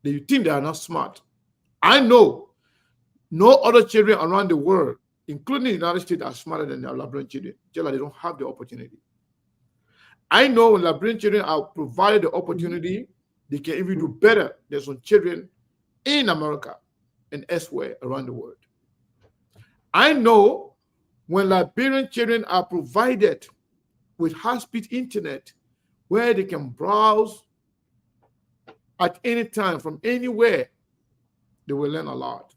that you think they are not smart. I know no other children around the world, including the United States, are smarter than their Liberian children. Just like they don't have the opportunity. I know when Liberian children are provided the opportunity, they can even do better than some children in America and elsewhere around the world. I know when Liberian children are provided with high-speed internet where they can browse at any time from anywhere, they will learn a lot.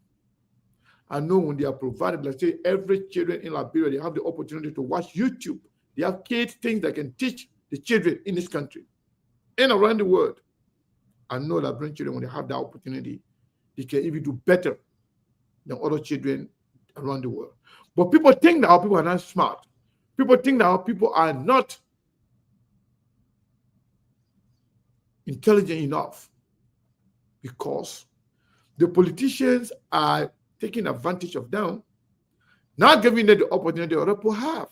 I know when they are provided, let's say every children in Liberia, they have the opportunity to watch YouTube. They have kids things that can teach the children in this country and around the world. I know Liberian children, when they have that opportunity, they can even do better than other children around the world. But people think that our people are not smart. People think that our people are not intelligent enough because the politicians are taking advantage of them, not giving them the opportunity other people have.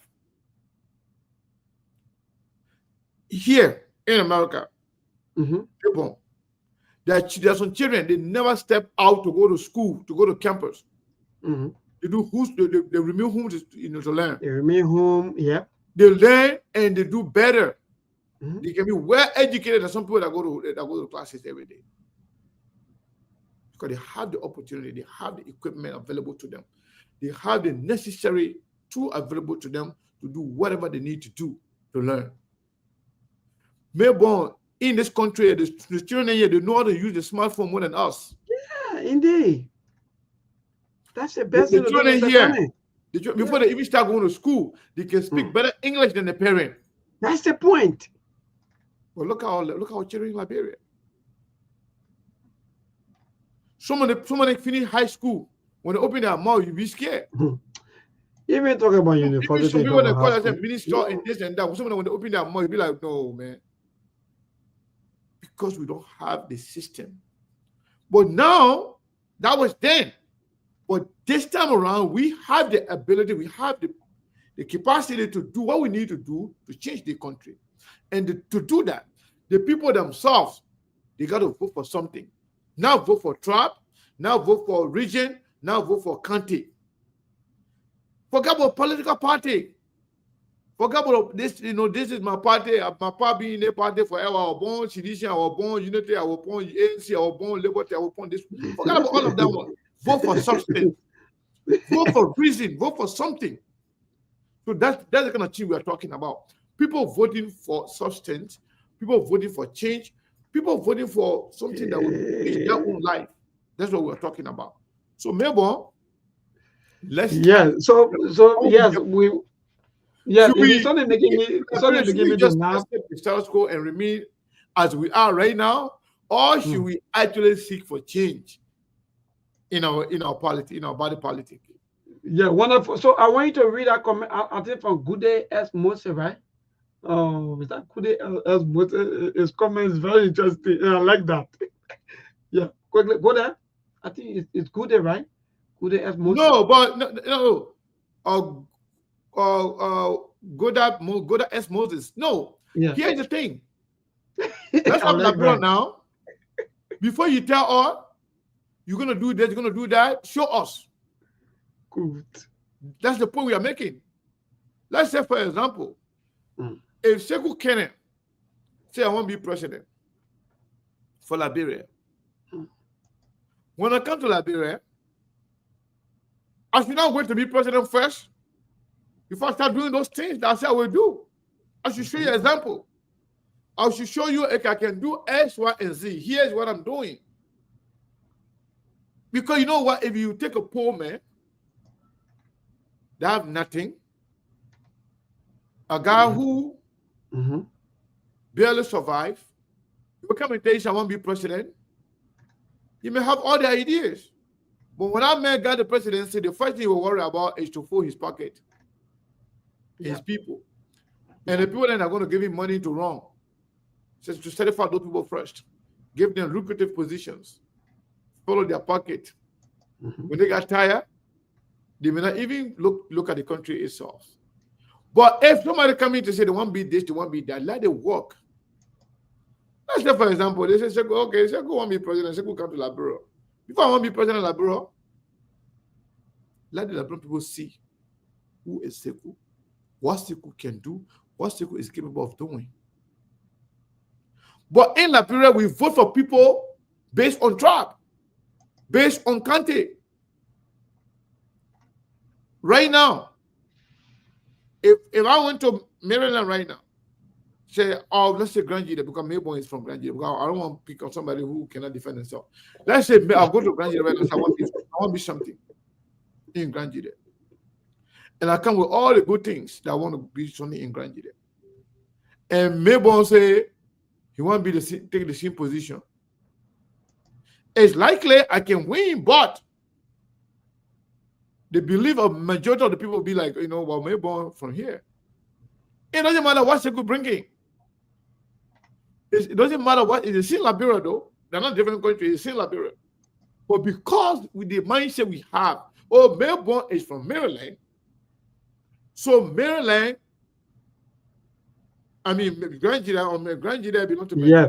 Here in America, people, there are some children, they never step out to go to school, to go to campus. They do they remain home to learn. They remain home, yeah. They learn and they do better. They can be well educated than some people that go to classes every day. Because they have the opportunity, they have the equipment available to them. They have the necessary tools available to them to do whatever they need to do to learn. Maybe in this country, the children here, they know how to use the smartphone more than us. Yeah, indeed. That's the best thing to do here. Before they even start going to school, they can speak better English than the parent. That's the point. Well, look how children in Liberia. Someone finish high school, when they open their mouth, you be scared. Even talking about university, Some people they call us a school. minister and this and that. Someone when they open their mouth, be like, no, man. Because we don't have the system. But now, that was then. But this time around, we have the ability, we have the capacity to do what we need to do to change the country. And to do that, the people themselves, they got to vote for something. Now vote for tribe, now vote for region, now vote for county. Forget about political party. Forget about this, this is my party. My party being a party forever. Our born, Sedition, our born, Unity, our born, ANC, our born, Liberty, our born, this. Forget about all of that one. Vote for substance. Vote for reason. Vote for something. So that's the kind of thing we are talking about. People voting for substance. People voting for change. People voting for something that will change their own life. That's what we're talking about. So, Melbourne, let's so yes, we something making me just laugh. accept the status quo and remain as we are right now, or should we actually seek for change in our polity, in our body politic? Yeah, wonderful. So I want you to read that comment. I think from Good S. Mose, right? Is that Good S. Mose? His comment is very interesting. I like that. Yeah, quickly go there. I think it's Good, right? Good S. Mose. No, but no. Good S. Moses. No. Yeah. Here's the thing. Let's have Liberia now. Before you tell us you're gonna do this, you're gonna do that, show us. Good. That's the point we are making. Let's say, for example, if Sekou Kenneth say I want to be president for Liberia, when I come to Liberia, I should not wait to be president first. If I start doing those things, that's what I will do. I should show you an example. I should show you if I can do X, Y, and Z. Here's what I'm doing. Because you know what? If you take a poor man, they have nothing, a guy who barely survived, you come and tell you I want to be president, you may have all the ideas. But when that man got the presidency, the first thing he will worry about is to fill his pocket, his people. And the people that are going to give him money to run, just to satisfy those people first, give them lucrative positions, follow their pocket. When they got tired, they may not even look at the country itself. But if somebody come in to say they want to be this, they want to be that, let it work. Let's say, for example, they say, okay, Sekou want to be president, Sekou come to Liberia. Before I want to be president of Liberia, let the Liberian people see who is Sekou, what Sekou can do, what Sekou is capable of doing. But in Liberia, we vote for people based on tribe, based on country. Right now, if I went to Maryland right now, say, let's say Grand Jide, because Melbourne is from Grand Jide, because I don't want to pick on somebody who cannot defend himself. Let's say I'll go to Grand Jide right now, so I want to be something in Grand Jide. And I come with all the good things that I want to be something in Grand Jide. And Melbourne say, he want to take the same position. It's likely I can win, but the belief of majority of the people will be like, well, Melbourne from here. It doesn't matter what Sekou bringing. It doesn't matter what it is in Liberia though. They're not different countries. It's in Liberia. But because with the mindset we have, Melbourne is from Maryland. So Maryland, Grand Jide belong to Maryland. Yeah,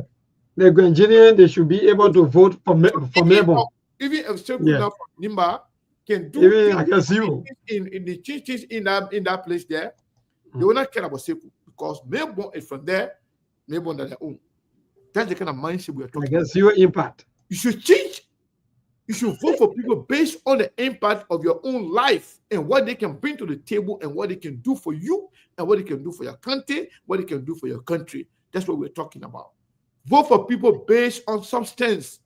the Grand Jide, they should be able to vote for Melbourne. Even if Sekou now from Nimba can do in the changes in that place there, they will not care about Sekou because Melbourne is from there, Melbourne is their own. That's the kind of mindset we are talking about. Your impact. You should change. You should vote for people based on the impact of your own life and what they can bring to the table and what they can do for you and what they can do for your country, what they can do for your country. That's what we're talking about. Vote for people based on substance,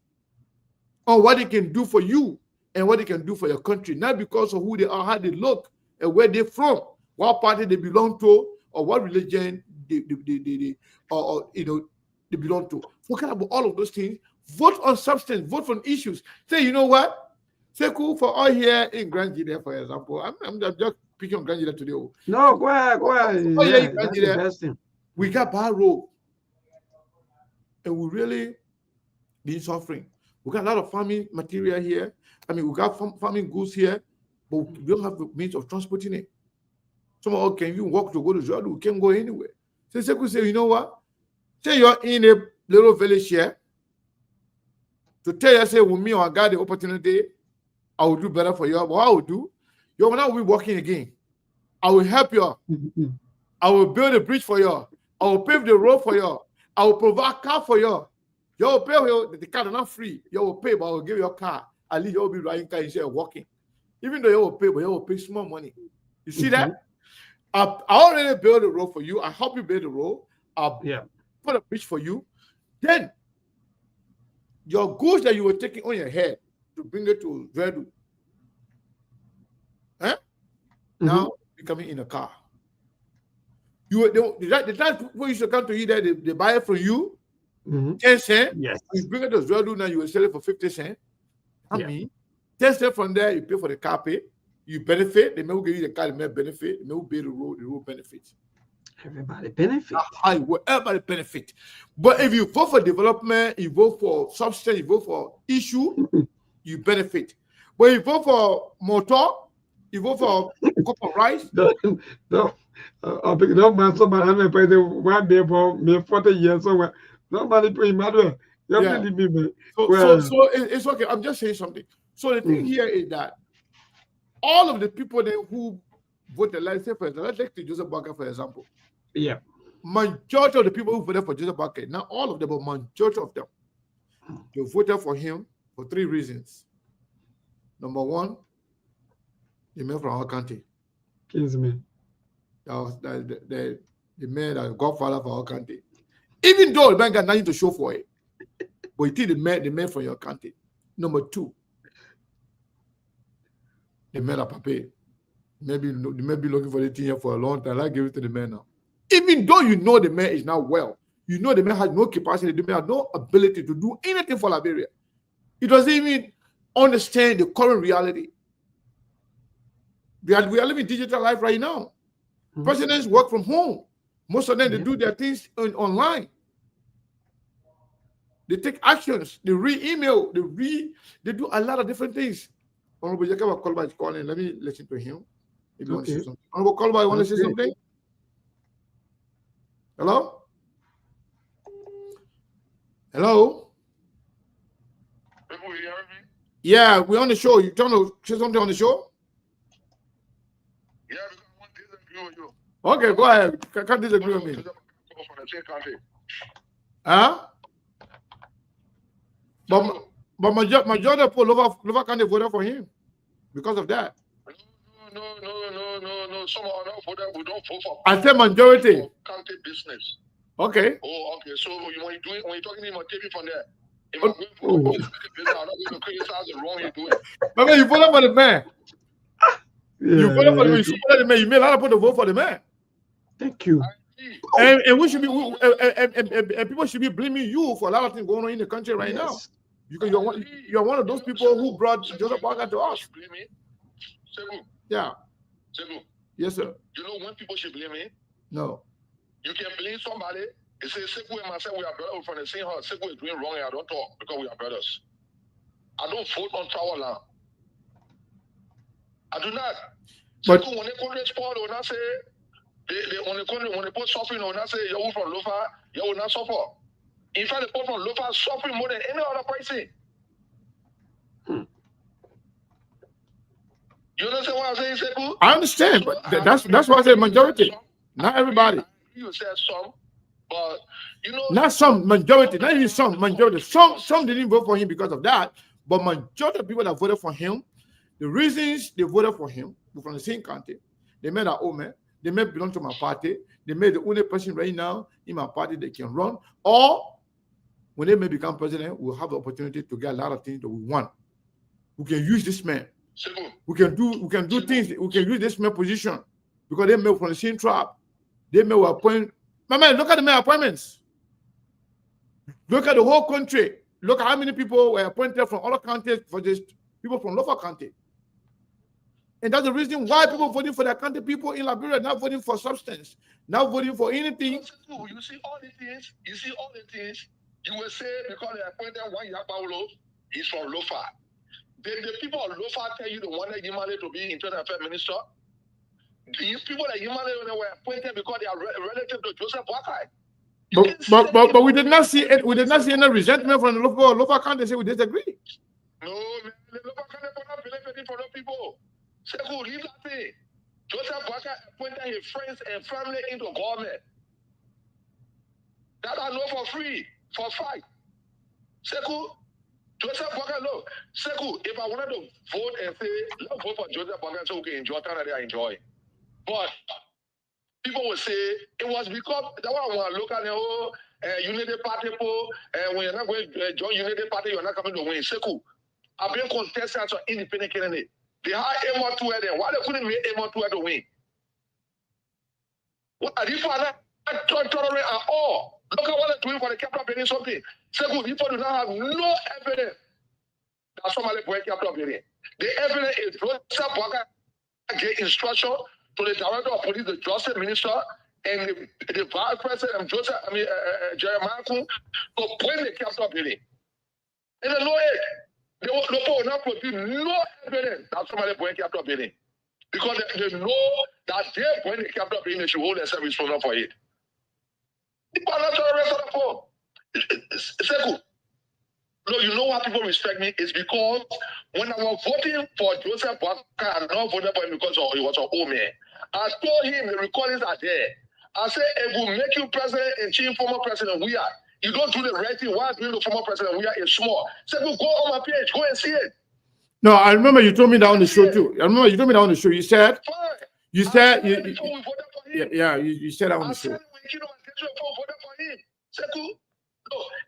on what they can do for you and what they can do for your country, not because of who they are, how they look, and where they're from, what party they belong to, or what religion they belong to. Forget about all of those things. Vote on substance. Vote on issues. Say, you know what? Sekou for all here in Grand Jide, for example. I'm just pick on Granjida today. No, go ahead. Oh, yeah, That's the best thing. We got bad road. And we really been suffering. We got a lot of farming material here. I mean, we got farming goods here, but we don't have the means of transporting it. Some of us can even walk to go to Jordan. We can't go anywhere. So Sekou say, you know what? Say you're in a little village here. To tell you, say, with me, I got the opportunity, I will do better for you. What I will do, you will not be working again. I will help you. I will build a bridge for you. I will pave the road for you. I will provide car for you. You will pay for you. The car is not free. You will pay, but I will give you a car. At least you will be riding car instead of walking. Even though you will pay, but you will pay small money. You see that? I already built the road for you. I help you build the road. I'll put a bridge for you. Then your goods that you were taking on your head to bring it to Vedu, now becoming in a car. The time people used to come to you there, they buy it from you, 10 cents. Yes. You bring it to Vedu, now you will sell it for 50 cents. I mean, 10 cents from there, you pay for the car pay. You benefit. They may give you the car, they may benefit. They may pay the road benefits. Everybody benefit. Everybody benefit. But if you vote for development, you vote for substance, you vote for issue, you benefit. But if you vote for motor, you vote for cup of rice. No. I think no man somebody have pay the 1 day for me 40 years somewhere. Nobody pay matter. So it's okay. I'm just saying something. So the thing here is that all of the people there who voted, let's say, for example, let's take Joseph Barker, for example. Yeah. Majority of the people who voted for Joseph Barker, not all of them, but majority of them, they voted for him for 3 reasons. Number 1, the man from our country. Kingsman. The man that godfather for our country. Even though the man got nothing to show for it, but he did the man from your country. Number 2, the man that Pape. Maybe they may be looking for the thing here for a long time. I give it to the man now. Even though you know the man is not well, you know the man has no capacity, the man has no ability to do anything for Liberia. He doesn't even understand the current reality. We are living digital life right now. Presidents work from home. Most of them, they do their things online. They take actions. They read email. They do a lot of different things. Honorable Jacob Kolba is calling. Let me listen to him. If you want to say something. Honorable Kolba, you want to say something? Hello? Hello? People, you hear me? Yeah, we're on the show. You trying to say something on the show? Yeah, because I want to disagree with you. Okay, go ahead. Can't disagree with me. Huh? But majority of people Lova County voted for him because of that. No. Some are not voted. We don't vote for. I said majority. County business. Okay. Oh, okay. So when you're talking to me, take it from there. If I'm not going to criticize the wrong you're doing. But you voted for the man. You voted for the man. You supported the man. You made a lot of people to vote for the man. Thank you. And we should be and people should be blaming you for a lot of things going on in the country right now. Because you're one of those people who brought Joseph Barker to us. Yeah. Yes, sir. You know when people should blame me? No. You can blame somebody and say, Sekou and myself, we are brothers from the same house. Sekou is doing wrong and I don't talk because we are brothers. I don't vote on tower land. I do not. But Sekou, when they call this sport, when I say, when they put suffering, when I say, you're from Lofa, you will not suffer. In fact, the people from Lofa suffering more than any other person. You understand what I'm saying, Sekou? I understand, but that's why I said majority. Not everybody. You said some, but you know, not some, majority, not even some, majority. Some didn't vote for him because of that, but majority of people that voted for him, the reasons they voted for him were from the same country. They made that, oh man, they may belong to my party. They made the only person right now in my party they can run, or when they may become president, we'll have the opportunity to get a lot of things that we want. We can use this man. We can do things. We can use this man position because they may from the same tribe. They may appoint. My man, look at the man appointments. Look at the whole country. Look at how many people were appointed from other counties for this people from local county. And that's the reason why people voting for their country, people in Liberia not voting for substance, not voting for anything. You see all the things, you will say because they appointed one Yakbaulo, he's from Lofa. The people of Lofa tell you they wanted Yimale to be Internal Affairs Minister. These people that Yimale were appointed because they are relative to Joseph Boakai. But we did not see it. We did not see any resentment from the Lofa County. Say we disagree. No, man, the Lofa County not believe it for those people. Seku, leave that thing. Joseph Boakai appointed his friends and family into government. That I know for free, for fight. Seku, Joseph Boakai, no. Seku, if I wanted to vote and say, let's vote for Joseph Boakai so we can enjoy time that I enjoy. But people will say it was because that one want to look at the whole Unity Party poll, and when you're not going to join Unity Party, you're not coming to win. Seku, I've been contested as an independent candidate. They had M1 there. Why they couldn't make M1 to win? What are these for not tolerant at all? Look at what they're doing for the capital building something. Seku, people do not have no evidence that somebody break capital building. The evidence is Joseph Boakai gave instruction to the director of police, the justice minister, and the vice president, Jeremiah Kun, to bring the capital building. And they know it. They will not produce no evidence that somebody bring capital building. Because they know that they bring the capital building, they should hold themselves responsible for it. People are not terrorists on the phone. Seku, no, you know why people respect me? It's because when I was voting for Joseph Boakai, I not voted for him because he was an old man. I told him the recordings are there. I said, it will make you president and chief former president. We are. You don't do the right thing. Why doing the former president? We are is small. So go on my page. Go and see it. No, I remember you told me that on the show too. I remember you told me that on the show. You said, you said, you said that on the show. No,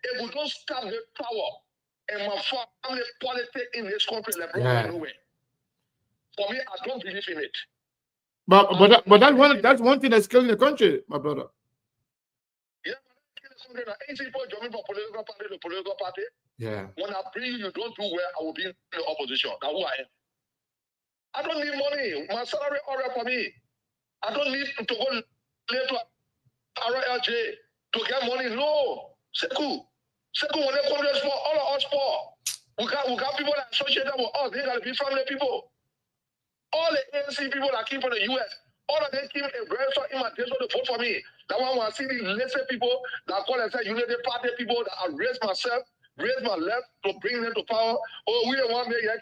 it will don't stop the power and my family politics in this country. Like nowhere. For me, I don't believe in it. But that's one thing that's killing the country, my brother. Yeah, ain't people joining from political party to political party. Yeah. When I bring you don't do well, I will be in the opposition. That's who I am. I don't need money. My salary already for me. I don't need to go later RLJ to get money. No. Seku, when they come to sport, all of us sport. We got people that associated with us. They gotta be family people. All the ANC people that came from the US, all of them came and registered invitation to vote for me. That one was see the lesser people that call themselves Unity Party people that I raised myself, raised my left to bring them to power. Oh, we don't want me yet.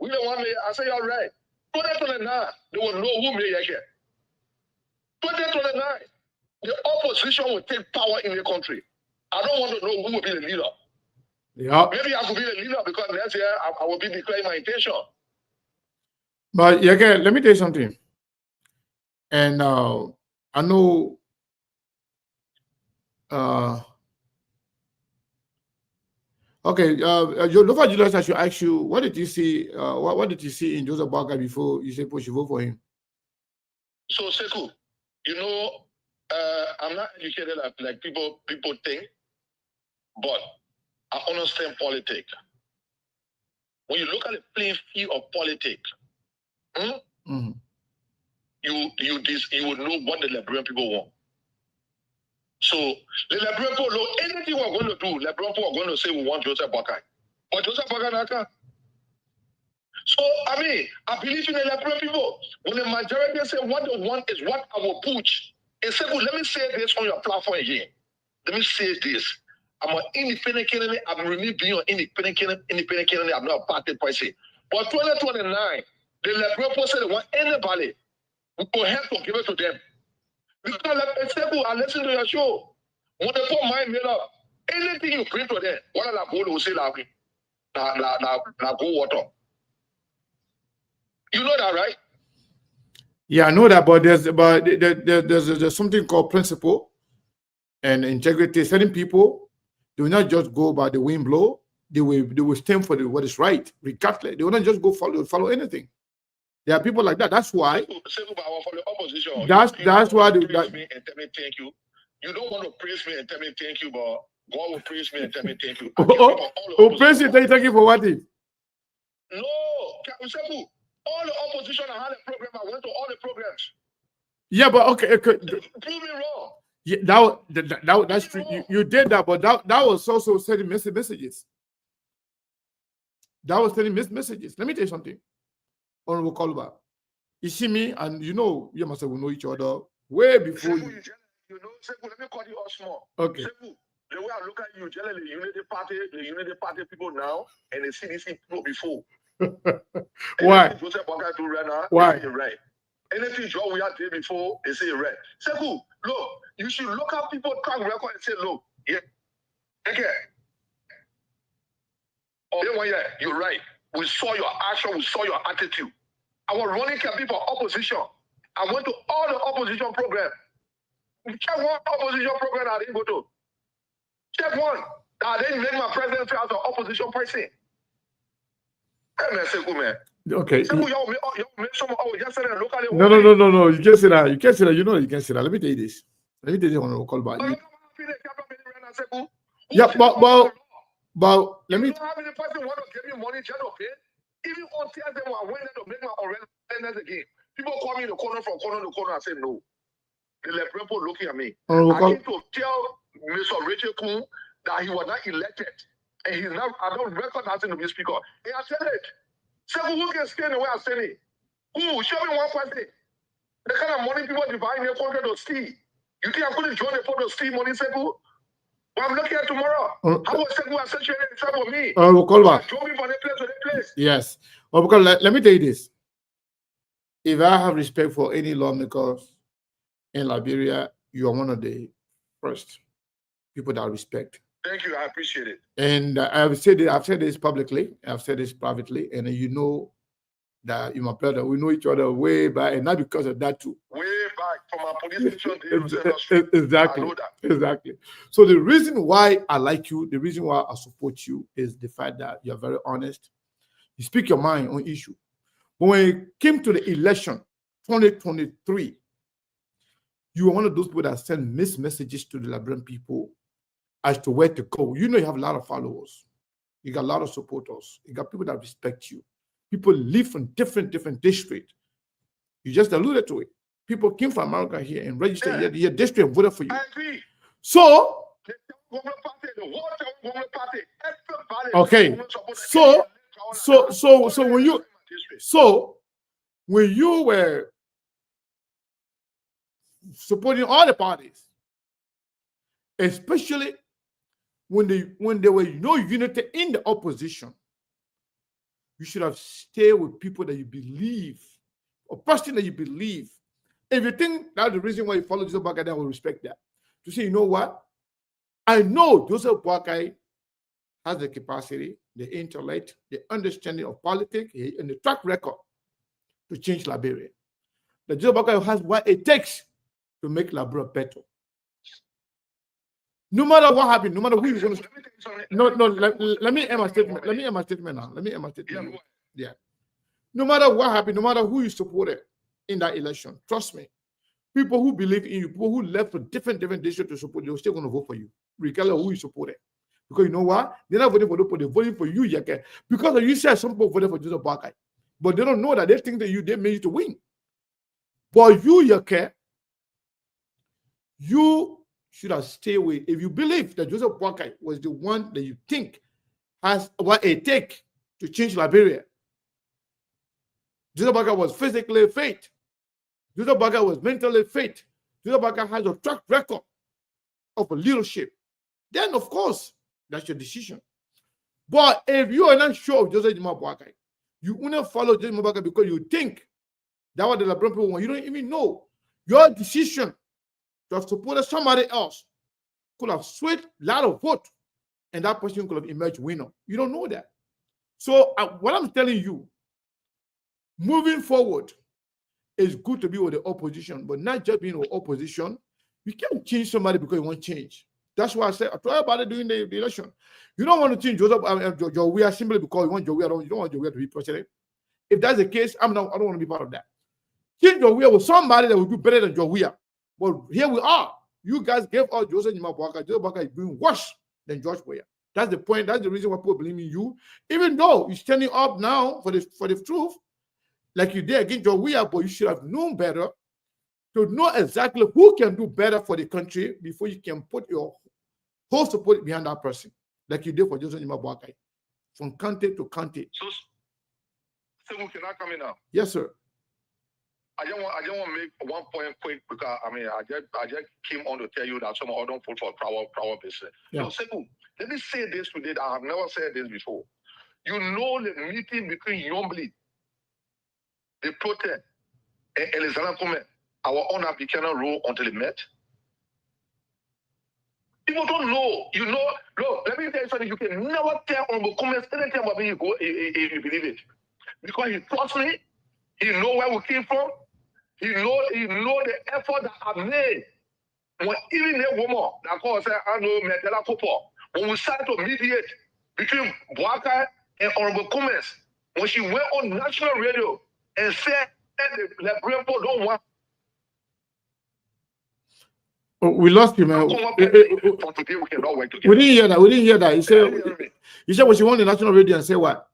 We don't want me. I say, all right. 2029, they will know who me yet. 2029, the opposition will take power in the country. I don't want to know who will be the leader. Yeah. Maybe I could be the leader because next year I will be declaring my intention. But yeah, let me tell you something. And I know okay, Lofa Julius, I should ask you, what did you see? What did you see in Joseph Boakai before you said you should vote for him? So Seku, you know, I'm not educated like people think, but I understand politics. When you look at the playing field of politics, you would know what the Liberian people want. So the Liberian people know anything we're going to do. Liberian people are going to say we want Joseph Boakai, but Joseph Boakai not can. So I mean, I believe in the Liberian people. When the majority say what they want is what I will push. And say, well, let me say this on your platform again. Let me say this. I'm an independent candidate. I'm really being an independent candidate. I'm not a party person. But 2029, the Liberian people say they want anybody who will have to give it to them. Because I listen to your show. When they put mind made up, anything you bring to them, what are they going to say? Go water. You know that, right? Yeah, I know that, but there's something called principle and integrity. Certain people, they will not just go by the wind blow. They will stand for what is right, regardless. They will not just go follow anything. There are people like that. That's why. That's why they praise me and tell me thank you. You don't want to praise me and tell me thank you, but God will praise me and tell me thank you. Praise you, thank you for what? No, Seku, All the opposition I had a program. I went to all the programs. Yeah, but okay. Prove me wrong. Yeah, that's true. You did that, but that was also sending messages. That was sending messages. Let me tell you something. Honorable Kolba, you see me, and you know, you must have know each other way before you. You know, Sekou, let me call you all small. Okay. Sekou, the way I look at you, generally, the Unity Party people now, and the CDC people before. Why? Joseph Boga do right now. Why? Right. Anything Joe we had did before, they say right. Sekou, look, you should look at people track record and say, look, yeah, okay. Oh, yeah, you're right. We saw your action, we saw your attitude. I was running campaign for opposition. I went to all the opposition programs. Check one opposition program I didn't go to. Check one. I didn't make my presidency as an opposition person. Hey, man, Sekou, man. Okay. Sekou, y'all make some yesterday locally. No. You can't say that. You can't say that. You know you can't say that. Let me tell you this. Let me tell you Honorable Kolba. Yeah, but let me. You know how many person want to give me money just to pay? Even on Thursday, when I went there to make my awareness again, people call me in the corner from corner to corner and say no. The people looking at me. I came to tell Mr. Richard Kuhn that he was not elected. And he's not, I don't record nothing to be speaker. And I said it. Sekou, who can stay the way I said it? Who? Show me one person. The kind of money people divide their country to steal. You think I'm going to join the phone to steal money, Sekou? Well, I'm looking at tomorrow. How was Sekou associated with me? We'll call back. Drove me from the place to the place. Yes. Well, because let me tell you this. If I have respect for any lawmakers in Liberia, you are one of the first people that I respect. Thank you. I appreciate it. And I've said this publicly. I've said this privately. And you know that you're my brother. We know each other way back, and not because of that too. Way back from our police station. Exactly. I know that. Exactly. So the reason why I like you, the reason why I support you is the fact that you're very honest. You speak your mind on issue. But when it came to the election, 2023, you were one of those people that sent mixed messages to the Liberian people as to where to go. You know you have a lot of followers. You got a lot of supporters. You got people that respect you. People live from different districts. You just alluded to it. People came from America here and registered your district and voted for you. I agree. So, okay. So when you were supporting all the parties, especially when there was no unity in the opposition, you should have stayed with people that you believe, a person that you believe. If you think that's the reason why you follow Joseph Boakai, I will respect that. To say, you know what? I know Joseph Boakai has the capacity, the intellect, the understanding of politics, and the track record to change Liberia. The Joseph Boakai has what it takes to make Liberia better. No matter what happens, no matter who is going to... let me end my statement. Let me end my statement now. Yeah. No matter what happens, no matter who you supported in that election, trust me, people who believe in you, people who left for different districts to support you, they're still going to vote for you, regardless of who you supported. Because you know what? They're not voting for they're voting for you, Yake. Because you said some people voted for Joseph Boakai, but they don't know that they think that they made you to win. But you, Yake, you should have stayed away. If you believe that Joseph Boakai was the one that you think has what it takes to change Liberia, Joseph Boakai was physically fit. Joseph Boakai was mentally fit. Joseph Boakai has a track record of leadership. Then, of course, that's your decision. But if you are not sure of Joseph Boakai, you will not follow Joseph Boakai because you think that what the Liberian people want. You don't even know. Your decision to have supported somebody else could have swayed a lot of votes, and that person could have emerged winner. You don't know that. So what I'm telling you, moving forward, it's good to be with the opposition, but not just being with opposition. You can't change somebody because you want change. That's why I said, I told about it during the election. You don't want to change Joseph Jowiah simply because you want Jowiah. You don't want Jowiah to be president. If that's the case, I don't want to be part of that. Change Jowiah with somebody that will do better than Jowiah. But here we are. You guys gave us Joseph Boakai. Joseph Boakai is doing worse than George Weah. That's the point. That's the reason why people believe in you. Even though you're standing up now for the truth, like you did against George Weah, but you should have known better to know exactly who can do better for the country before you can put your whole support behind that person, like you did for Joseph Boakai, from county to county. So can I come in now? Yes, sir. I just want to make one point quick because I just came on to tell you that some of don't vote for power business. Yeah. So Sekou, let me say this today that I have never said this before. You know the meeting between Yombli, the protest, and Elizana Kume, our own African role until they met. People don't know. You know, look, let me tell you something. You can never tell Honorable Kume anything about me if you believe it. Because he trusts me, he know where we came from, he know the effort that I made. When even a woman that calls her, I know Medela Kopo, when we started to mediate between Boakai and Honorable Kumes, when she went on national radio and said the Liberian people don't want. Oh, we lost you, man. From today we cannot work together. We didn't hear that. We didn't hear that. He said when she went on the national radio and say what?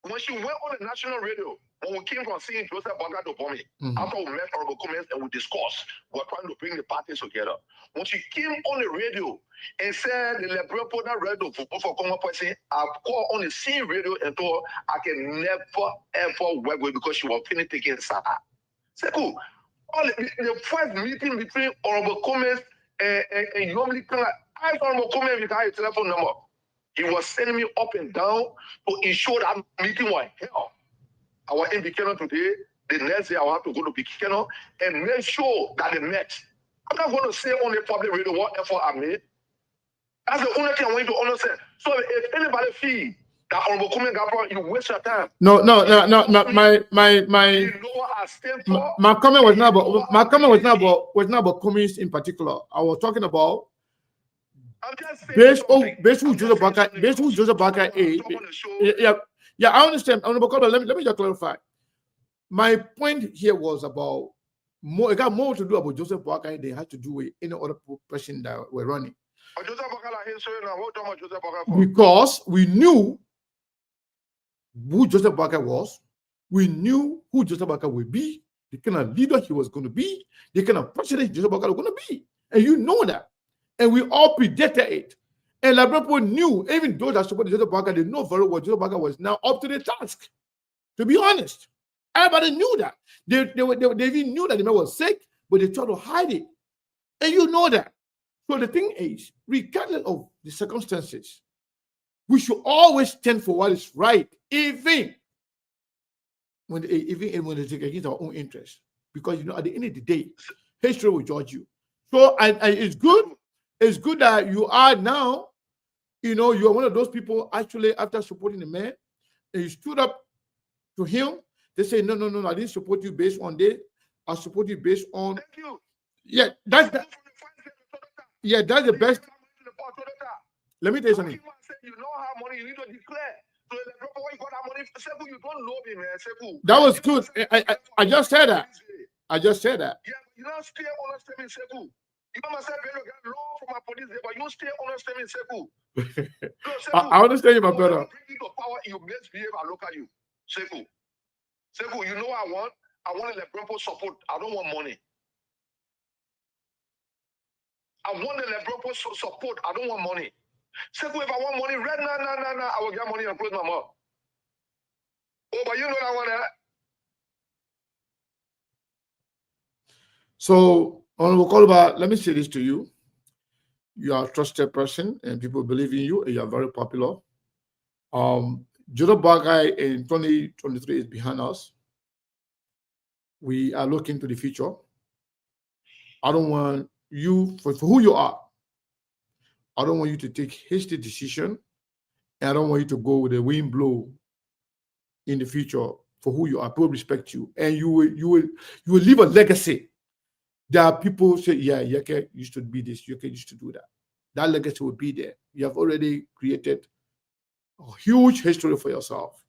When she went on the national radio, when we came from seeing Joseph Boakai to Bomi, after we met Honorable Kumes and we discussed, we're trying to bring the parties together. When she came on the radio and said the Liberian people not ready to vote for Congo person, I called on the same radio and told her I can never ever work with because she was finished taking Sarah. Sekou, the first meeting between Honorable Kumes and Yomli Kanga, I asked Honorable Kumes if I had a telephone number. He was sending me up and down to ensure that meeting was held. I was in Bikeno today. The next day I will have to go to Bikeno and make sure that they met. I'm not going to say on the public radio what effort I made. That's the only thing I want you to understand. So if anybody feel that Honorable Kumen Gabron, you waste your time. No. My you know what I stand for? My comment was not about communists in particular. I was talking about based who Joseph Boakai is. Yeah, I understand. Let me just clarify. My point here was about more. It got more to do about Joseph Boakai than it had to do with any other person that were running. Because we knew who Joseph Boakai was, we knew who Joseph Boakai would be, the kind of leader he was going to be, the kind of president Joseph Boakai was going to be, and you know that. And we all predicted it. And Liberia people knew, even those that supported Joseph Boakai, they know very well Joseph Boakai was now up to the task. To be honest, everybody knew that. They even knew that the man was sick, but they tried to hide it. And you know that. So the thing is, regardless of the circumstances, we should always stand for what is right, even when they take against our own interests. Because, at the end of the day, history will judge you. So and it's good. It's good that you are now, you're one of those people actually after supporting the man, and you stood up to him. They say, no, I didn't support you based on this. I support you based on. Thank you. Yeah, that's the best. Let me tell you something. You know how money you need to declare. So the proper way you got that money, Sekou, you don't know me, man. Sekou. That was good. I just said that. Yeah, you don't stay honest with me, Sekou. You know myself, you get law from my police, but you stay honest with me, Sekou. I understand you, my brother. Bring you to power, you misbehave, I look at you. Sekou, you know what I want? I want the Lebron support. I don't want money. I want the Lebron support. I don't want money. Sekou, if I want money, right now, I will get money and close my mouth. Oh, but you know I want that. So, Honorable Koluba, let me say this to you. You are a trusted person and people believe in you and you are very popular. Joseph Boakai in 2023 is behind us. We are looking to the future. I don't want you, for who you are, I don't want you to take hasty decision, and I don't want you to go with a wind blow in the future for who you are. People respect you, and you will leave a legacy. There are people say, yeah, Yeke used to be this, Yeke used to do that. That legacy will be there. You have already created a huge history for yourself.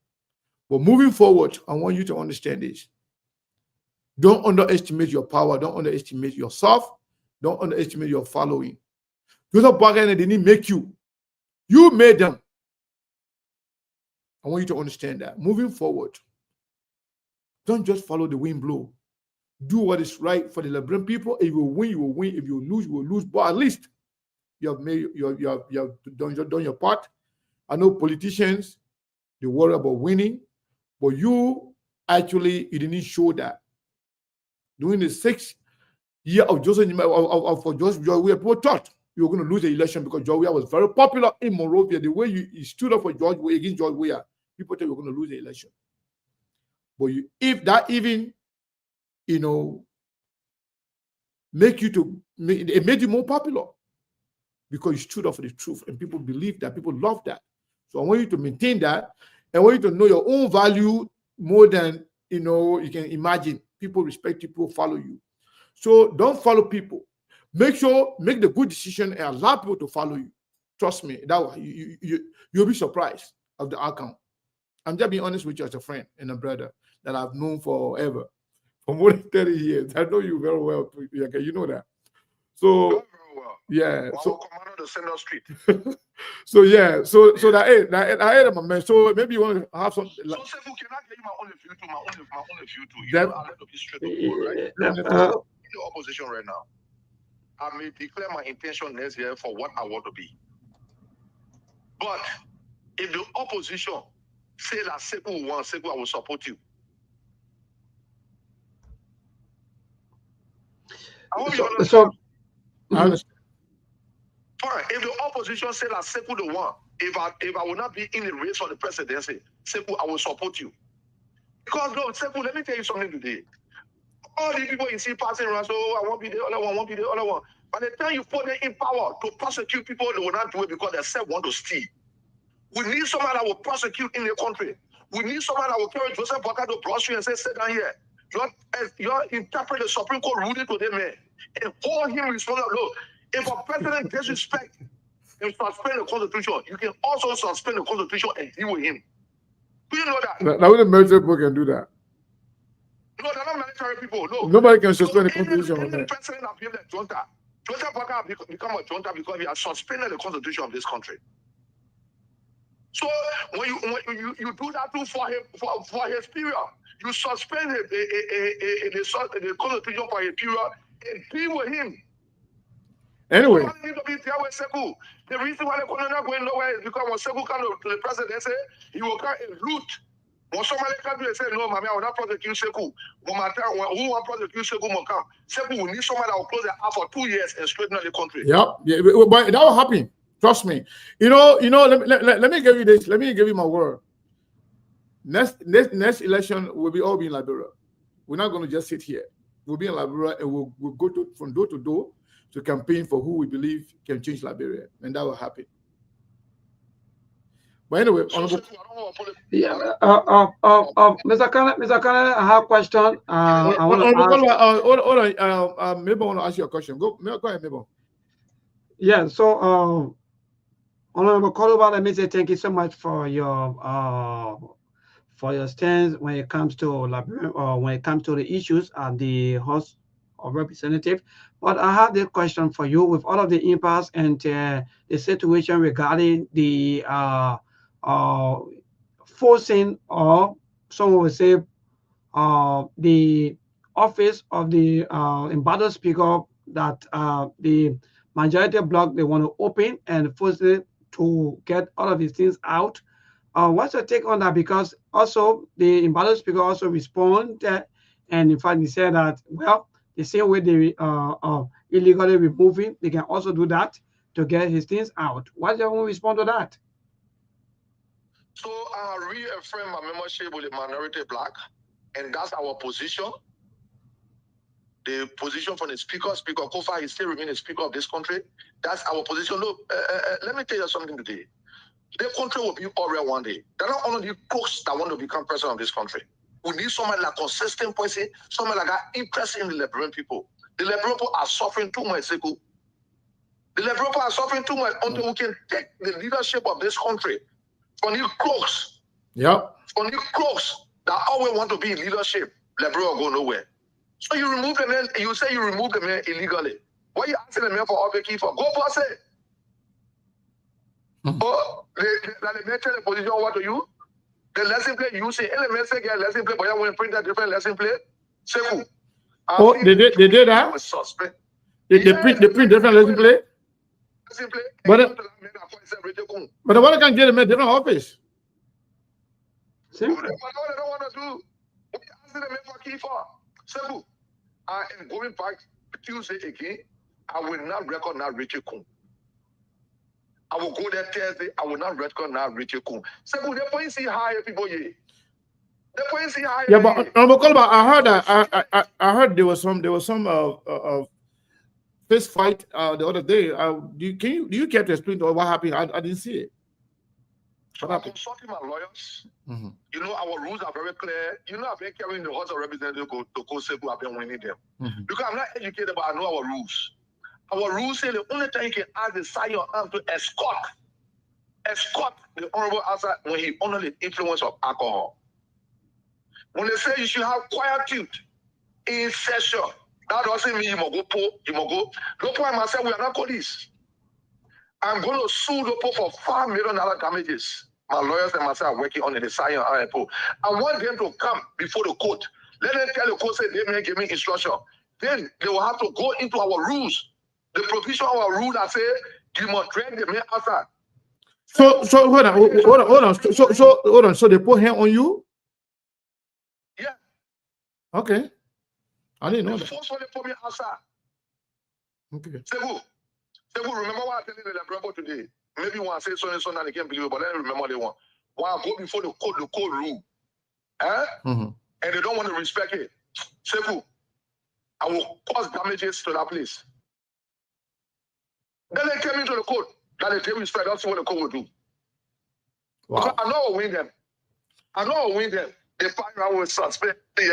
But moving forward, I want you to understand this. Don't underestimate your power. Don't underestimate yourself. Don't underestimate your following. Joseph Boakai didn't make you. You made them. I want you to understand that. Moving forward, Don't just follow the wind blow. Do what is right for the Liberian people. If you win, you will win. If you lose, you will lose. But at least you have made you have done your part. I know politicians, they worry about winning, but you actually you didn't show that. During the 6th year of Joseph for Joseph Joy, people thought you were going to lose the election because George Weah was very popular in Monrovia. The way you stood up for George Weah against George Weah, people thought you were going to lose the election. But if that even, it made you more popular because you stood up for the truth and people believe that, people love that. So I want you to maintain that. I want you to know your own value more than, you can imagine. People respect you, people follow you. So don't follow people. Make the good decision and allow people to follow you. Trust me, that you'll be surprised of the outcome. I'm just being honest with you as a friend and a brother that I've known forever, for more than 30 years. I know you very well. You know that. So very well. yeah. So commander of the Central Street. So yeah. So that I had my man. So maybe you want to have some. So Sefu, can I get you my own view too? My own view too. You know, I let to be straight up, right? In the opposition right now, I may declare my intention next year for what I want to be. But if the opposition say that Seku wants, Seku, I will support you. I hope you understand. I understand. Fine. If the opposition say that Seku the one, if I will not be in the race for the presidency, Seku, I will support you. Because no, Seku, let me tell you something today. All the people you see passing around, so I won't be the other one, won't be the other one. By the time you put them in power to prosecute people, they will not do it because they say want to steal. We need someone that will prosecute in the country. We need someone that will carry Joseph Boakai to Brussels and say, sit down here. You interpret the Supreme Court ruling to them, man, and hold him responsible. Look, if a president disrespect and suspend the Constitution, you can also suspend the Constitution and deal with him. Do you know that? Now, the military people can do that. No, they're not military people. No. Nobody can suspend the Constitution. Any president that became the junta, Joseph Boakai become a junta because he has suspended the Constitution of this country. So when you do that too for his period, you suspend the Constitution for a period and deal with him. Anyway, the reason why the country not going nowhere is because when Seku comes to the presidency, he will come and loot. When somebody comes and say, no, mommy, I will not prosecute Seku. Who will prosecute Seku will come. Seku will need someone that will close their house for 2 years and straighten out the country. Yeah, but that will happen. Trust me. Let me give you this. Let me give you my word. Next election will be all be in Liberia. We're not going to just sit here. We'll be in Liberia and we'll go from door to door to campaign for who we believe can change Liberia, and that will happen. But anyway, yeah, Mr. Kane, I have a question. I want to ask. Maybe I want to ask you a question. Go ahead, maybe. Yeah. So, Honorable Koluba, let me say thank you so much for your stance when it comes to Liberia, when it comes to the issues at the House of Representatives. But I have this question for you: with all of the impasse and the situation regarding the forcing, or someone would say, the office of the embattled speaker that the majority bloc they want to open and force it to get all of these things out. What's your take on that? Because also the embattled speaker also responded, and in fact he said that, well, the same way they illegally removing, they can also do that to get his things out. What's your own response to that? So I reaffirm my membership with the minority bloc, and that's our position. The position from the speaker Kofa, he still remains the speaker of this country. That's our position. Look, let me tell you something today. The country will be all right one day. There are not only crooks that want to become president of this country. We need someone like consistent person, someone like got interest in the Liberian people. The Liberian people are suffering too much, Seku. The Liberian people are suffering too much until we can take the leadership of this country from these crooks. Yep. From these crooks that always want to be in leadership. Liberia will go nowhere. So you remove the man, you say you remove the man illegally. Why are you asking the man for all the key for? Go pass it. Or the man tell the position what to you? The lesson plate you say, LMS get lesson plate, but you want to print a different lesson plate? Seku. Oh, they did that? They print different lesson plate? But the one can get them in a different office. What they don't want to do. What you asking them for key for? Seku. I am going back Tuesday again. I will not recognize Richard Kun. I will go there Thursday. I will not recognize Richard Kun. Seku, the point see higher people here. The point see higher. Yeah, but I heard that I heard there was some fist fight the other day. Do you care to explain what happened? I didn't see it. What happened? I'm consulting my lawyers. You know, our rules are very clear. You know, I've been carrying the House of Representatives to Seku. I've been winning them. Because I'm not educated, but I know our rules. Our rules say the only time you can ask the sign your arm to escort the honorable outside when he under the influence of alcohol. When they say you should have quietude in session, that doesn't mean you must go poor, you must go. Lopo and myself, we are not police. I'm going to sue Lopo for $5 million damages. My lawyers and myself are working on the sign your arm. I want them to come before the court. Let them tell the court, say they may give me instruction. Then they will have to go into our rules. The provision of our rule that say you must drag the man outside. So hold on. So hold on. So they put him on you? Yeah. Okay. I didn't know that. Forcefully put me outside. Okay. Seku, remember what I tell you in the Bravo today? Maybe one say so and so, and they can't believe it, but let them remember they want. Why I go before the court rule. And they don't want to respect it. Seku, I will cause damages to that place. Then they came into the court. That they take respect. That's what the court will do. Wow. Because I know I'll win them. They find out with suspend. The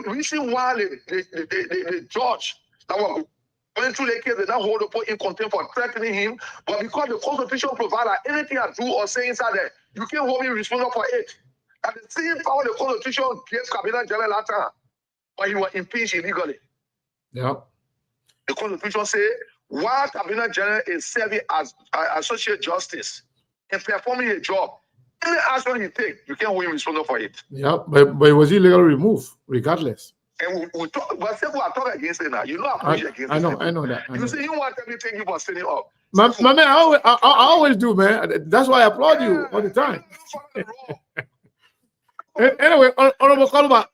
reason why the judge that was going through the case, they don't hold the point in contempt for threatening him, but because the Constitution provides that anything I do or say inside there, you can't hold me responsible for it. At the same power the Constitution gives Cabinet General that time, but he was impeached illegally. Yeah. The Constitution says, while Cabinet General is serving as associate justice and performing a job, any action he takes, you can't hold him responsible for it. Yeah, but it was illegally removed, regardless. And we talk, but say we are talking against it now. You know I'm pushing against it. I know that. You see, you want everything you was setting up. My man, I always do, man. That's why I applaud you all the time. Anyway, Honorable Kolba.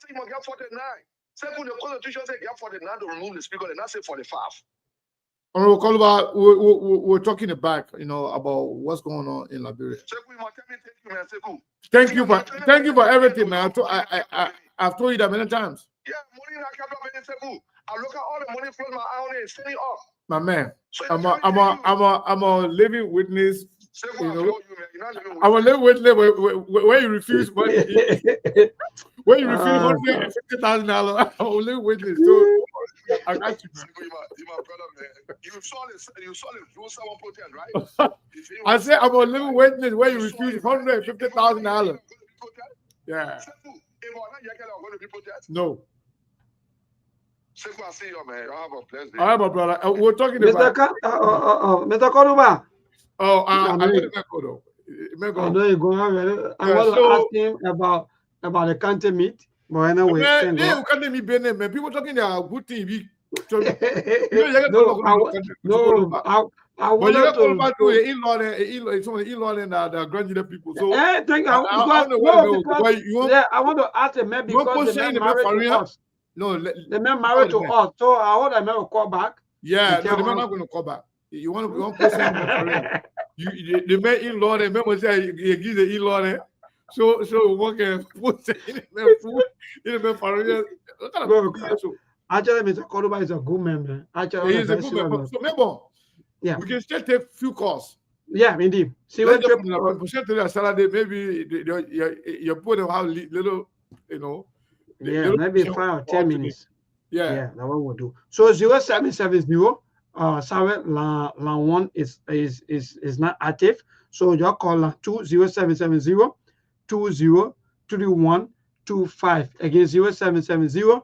Second, the Constitution says you have 49 to remove the speaker, and not say 45. Honorable Kolba, we're talking back, about what's going on in Liberia. Thank you for everything, man. I've told you that many times. Yeah, money I look at all the money from my own and sending off. My man, so I'm a living witness. I'm a living witness where you refuse money. When you refuse $150,000, I'm a living witness. So I got you, man. You're my brother, man. You saw the Blue Someone protest, right? I said I'm a living witness where you refuse $150,000. Yeah. No. I see you, man. I have a blessed day. All right, my brother. We're talking about Mr. Koruba. I know you go. I want to ask him about the country meet. But anyway, man. People talking about good TV. I want to the grandchildren people. So I want to ask him because the man married to us. No, the man married to us. So I want the man to call back. Yeah, no, the man not going to call back. You want to put him in the career. The man in-law, the man will say he gives the in-law there. So what can put in the career? Actually, Mr. Koruba is a good man. Actually, he's a good man. So maybe we can still take few calls. Yeah, indeed. See what Saturday, maybe you put them how little, Yeah, maybe 5 or 10 minutes. Yeah, that one will do. So 0770 1 is not active. So your call 2077 203125. Again, 0770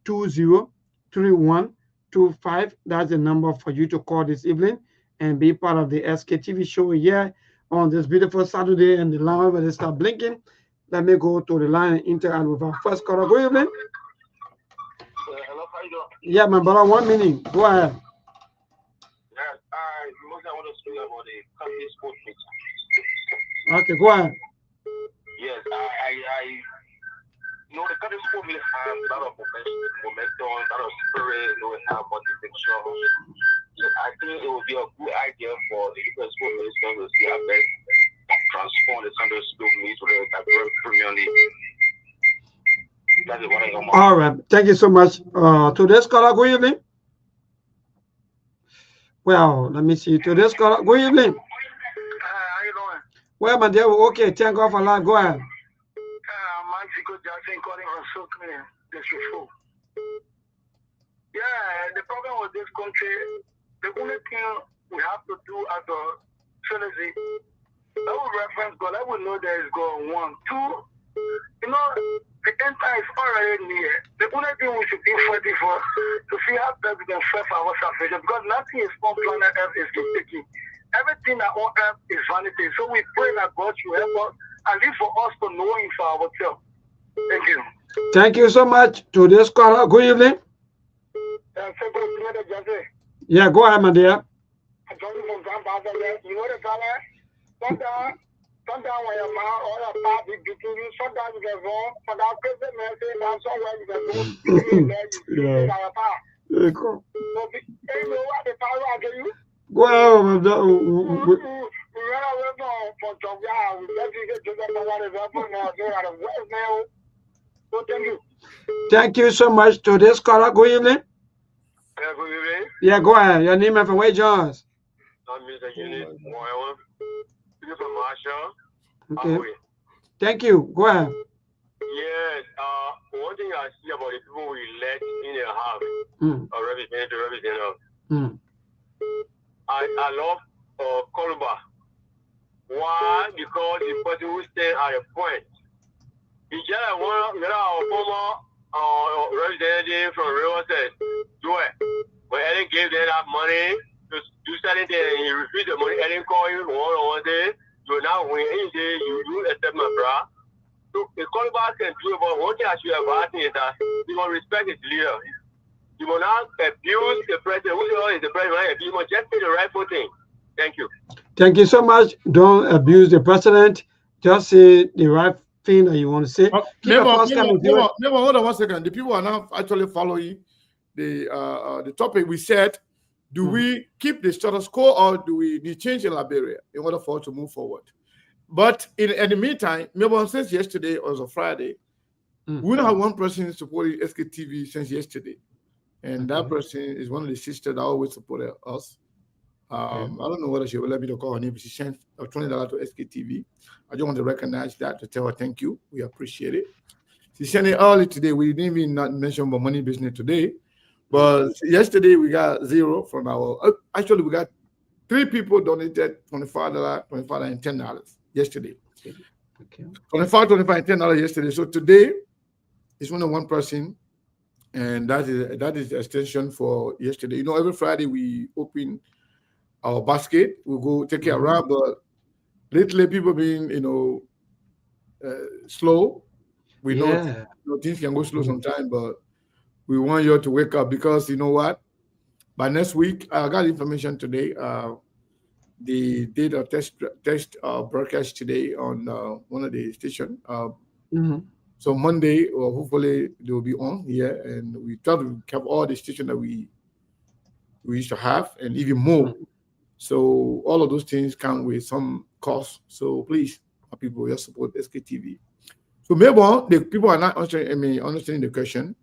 203125. That's the number for you to call this evening and be part of the SKTV show here on this beautiful Saturday, and the line will start blinking. Let me go to the line and interact with our first caller. Good evening. Hello, how you doing? Yeah, my brother, 1 minute. Go ahead. Yes, mostly I want to speak about the country sport meet. Okay, go ahead. Yes, you know, the country sport meet has a lot of momentum, a lot of spirit, you know, it has motivation. So I think it would be a good idea for the U.S. sport minister to see how best transform the Sunday school meet to the Premier League. That is what I know. All right, thank you so much. Today's caller, good evening. Well, let me see. Today's caller, good evening. How you doing? Well, my dear, okay, thank God for life. Go ahead. Mexico Jackson calling from Sokne, the show. Yeah, the problem with this country, the only thing we have to do as a citizen, that will reference God, that will know there is God. 1, 2, you know, the end time is already near. The only thing we should be fighting for to see how best we can fight for our salvation, because nothing is on planet Earth is taking. Everything that on Earth is vanity. So we pray that God should help us and leave for us to know Him for ourselves. Thank you. Thank you so much. Today's caller, good evening. Yeah, go ahead, my dear. You know the fella? Sometimes when your mouth or your pop is beating you, sometimes you get wrong. For that person, man, say that's somewhere you can go. You see our power. Yeah, go. So, you know what the power I give you? Go ahead, my dear. We ran away from Togia. We just get to the power of the now. They're out of West now. So, thank you. Thank you so much. Today's caller, good evening. Yeah, good evening. Yeah, go ahead. Your name and from where Johns? I'm Mr. Unit Moyle. You from Marshall. Okay. Thank you. Go ahead. Yes. One thing I see about the people we elect in their house, or representative. I love Koluba. Why? Because the person who stands at a point. He just one our former representative from River said, do it. But Ellen gave them that money to do certain things, and he refused the money. Ellen called him one day. You now win any day, you accept my bra. So the Koluba can do it, but one thing I should have asked is that he will respect his leader. He will not abuse the president. Who is the president? He must just say the rightful thing. Thank you. Thank you so much. Don't abuse the president. Just say the right thing that you want to say. Never, hold on 1 second. The people are now actually following the topic. We said, do we keep the status quo or do we change in Liberia in order for us to move forward? But in the meantime, maybe since yesterday or was a Friday, we don't have one person supporting Sktv since yesterday. And that person is one of the sisters that always supported us. I don't know whether she will let me to call her name, but she sent $20 to Sktv. I just want to recognize that, to tell her thank you. We appreciate it. She sent it early today. We didn't even not mention about money business today. But yesterday we got 0 from our, actually we got 3 people donated $25, and $10 yesterday. Okay. $25, and $10 yesterday. So today it's only one person, and that is the extension for yesterday. You know, every Friday we open our basket. We'll go take it around, but lately people being, slow. We know, things can go slow sometimes, but we want you to wake up, because you know what? By next week, I got information today. The date of test broadcast today on one of the stations. So Monday, or hopefully they will be on here, and we try to have all the stations that we used to have, and even more. So all of those things come with some cost. So please, people, just support Sktv. So maybe the people are not understanding the question.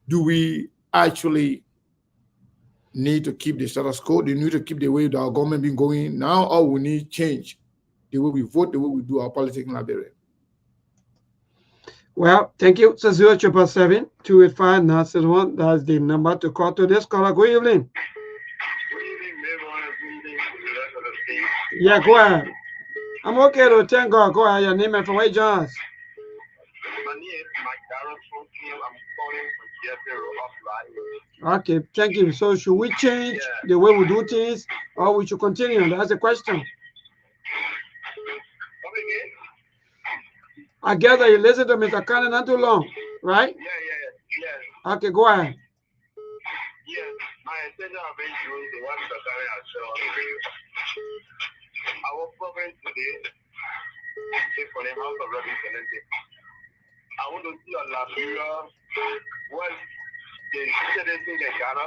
Do we actually need to keep the status quo? Do we need to keep the way that our government been going now, or we need change the way we vote, the way we do our politics in Liberia? Well, thank you. So 077-285-961. That's the number to call to this caller. Good evening. Yeah, go ahead. I'm okay though. Thank God. Go ahead. Your name and from where, Johns? My name is Mike Darren. I'm calling from Okay, thank you. So should we change the way we do things, or we should continue? That's the question. again? I guess that you listen to Mr. Cannon not too long, right? Yeah. Okay, go ahead. Yes, my intention of being through the one Mr. Cannon has said on the radio. Our problem today is for the House of Representatives. I want to see a Liberia when the citizens in Ghana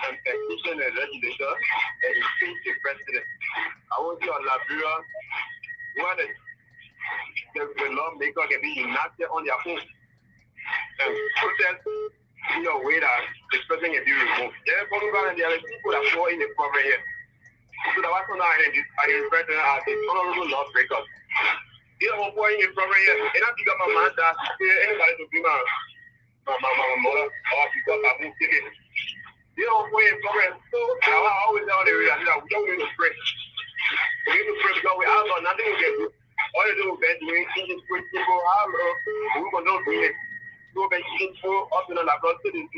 and petition the legislature and change the president. I want to see a Liberia when the lawmaker can be united on their own and protest in a way that the president can be removed. There are people that fall in the problem here. So the one I refer to as the tolerable lawbreakers. You know, point in problem here. And I think my man that anybody to be my mother or because I won't take it. You know, point in problem. So I always tell the real that we don't need to pray. We need to pray because we have nothing we can do. All you do is doing things for people. We will not do it. Go back info up in the laboratory.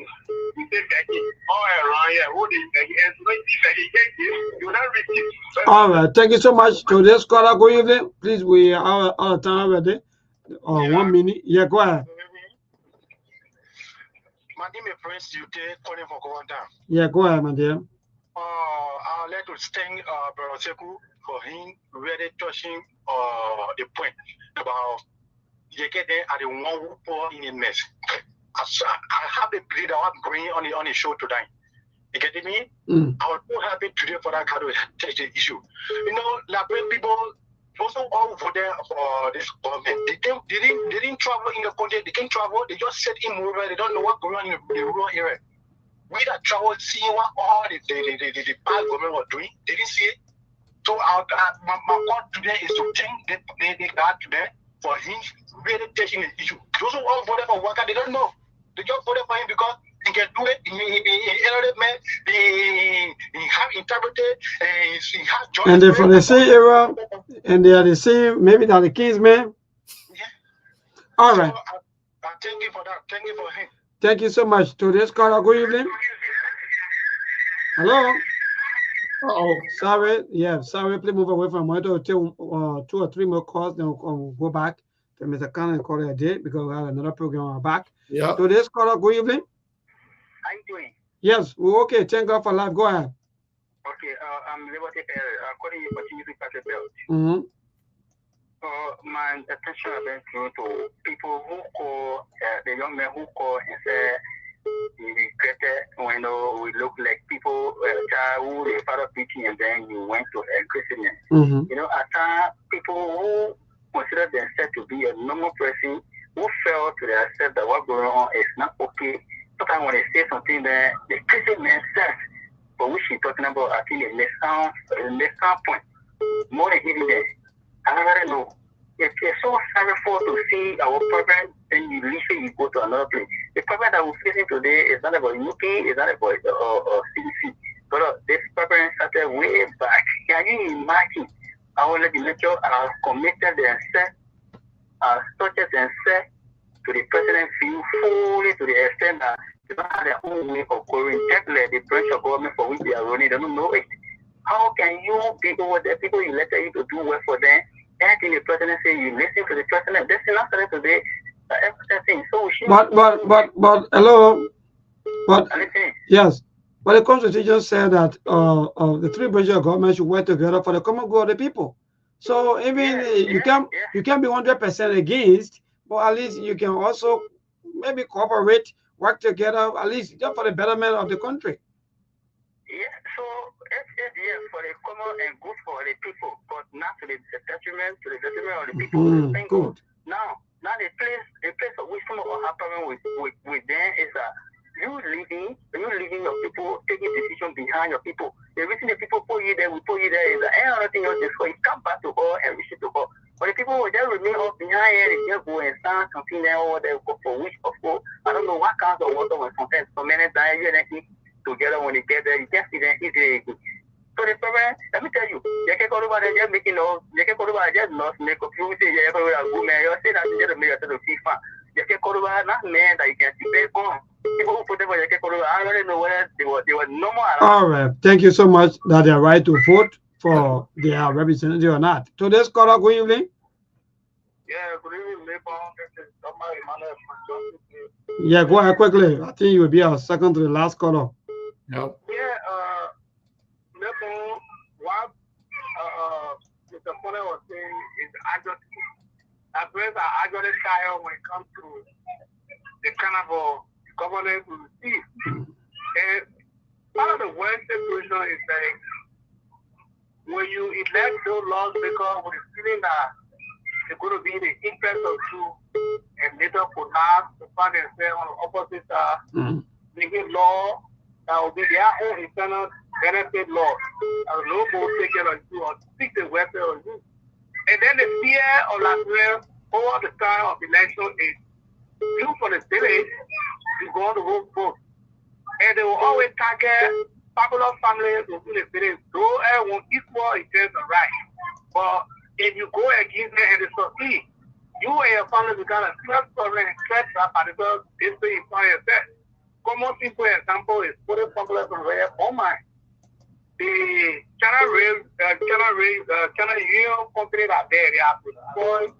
We say Becky, all around here, who is Becky, and so you will not receive. All right, thank you so much. Today's caller, good evening. Please, we are out of time already. 1 minute. Yeah, go ahead. My name is Prince Ute, calling for Governor. Yeah, go ahead, my dear. I would like to thank Brother Seku for him really touching the point about you get there at the one who pour in a mess. I have a plea that I'm bringing on the show today. You get me? I was so happy today for that guy to take the issue. You know, Liberian people also all over there for this government. They didn't travel in the country. They can't travel. They just sit in rural. They don't know what's going on in the rural area. We that travel, see what all the bad government was doing. They didn't see it. So my call today is to thank the God today for him really taking the issue. Those who all voted for Waka, they don't know. They just voted for him because he can do it. He have interpreted, he has joined. And they're from the same era, and they are the same, maybe they're the kings, man. Yeah. All right. So, I thank you for that. Thank you for him. Thank you so much. Today's caller, good evening. Hello. Sorry. Yeah, sorry. Please move away from my door. Take 2 or 3 more calls, then we'll go back to Mr. Khan and call it a day because we have another program on our back. Yeah. Today's caller, good evening. How you doing? Yes, we're okay. Thank God for life. Go ahead. Okay, I'm Liberty according to continue to pass the belt. Mm-hmm. My attention has been to people who call, the young men who call and say, he regretted when we look like people, child who the father teaching and then you went to a Christian. Mm-hmm. You know, at times, people who consider themselves to be a normal person who felt to themselves that what's going on is not okay. Sometimes when they say something that the Christian man says, for which he's talking about, I think it makes sound point. More than even there. I don't know. It's so sorrowful to see our problem, and you literally you go to another place. The problem that we're facing today is not about UK, it's not about CDC. But this problem started way back. Can you imagine our legislature are committed themselves, structured themselves to the president's view fully to the extent that they don't have their own way of going. Just like the branch of government for which they are running, they don't know it. How can you be over there? People you elected you to do work for them. Anything the president say, you listen to the president. This is not today. Everything. So but hello. But yes. But the Constitution said that the 3 branches of government should work together for the common good of the people. So even you can't be 100% against, but at least you can also maybe cooperate, work together, at least just for the betterment of the country. Yeah, so it's for the common and good for the people, but not to the detriment of the people. Good. Now the place of which some of us have problem with them is that you leading your people, taking decision behind your people. The reason the people put you there, we put you there is that everything else is for it come back to all and reach it to all. But the people will just remain up behind here, they just go and start something there or they go for which of course I don't know what kinds of water when sometimes so many times you and together when they get there, you just see them easily. So the problem, let me tell you, they can go over there just making no, they can go over there just not make a few say you ever a good man, you say that you just make a sort of FIFA. They can go over not man that you can see very on. People who put them on, they can go over, I don't know whether they were normal. All right, thank you so much that they are right to vote for their representative or not. Today's caller, good evening. Yeah, good evening, Labor. Yeah, go ahead quickly. I think you will be our second to the last caller. No. Yeah, Labor, what Mr. Fuller was saying is address our actually style when it comes to the kind of governance we receive. And part of the worst situation is like when you elect those laws because with the feeling that they're going to be in the interest of you and later collapse to find themselves on the opposite side, making law that will be their own internal benefit law. And no more take care of you or seek the welfare of you. And then the fear of Liberia over the time of election is you for the village, you go on the road vote. And they will always target popular families within the village. Though everyone equal in terms of right. But if you go against them and they succeed, you and your family become a stress problem and stress that because this way you find yourself. Common simple example is putting popular from where on my the China Union company that they have destroyed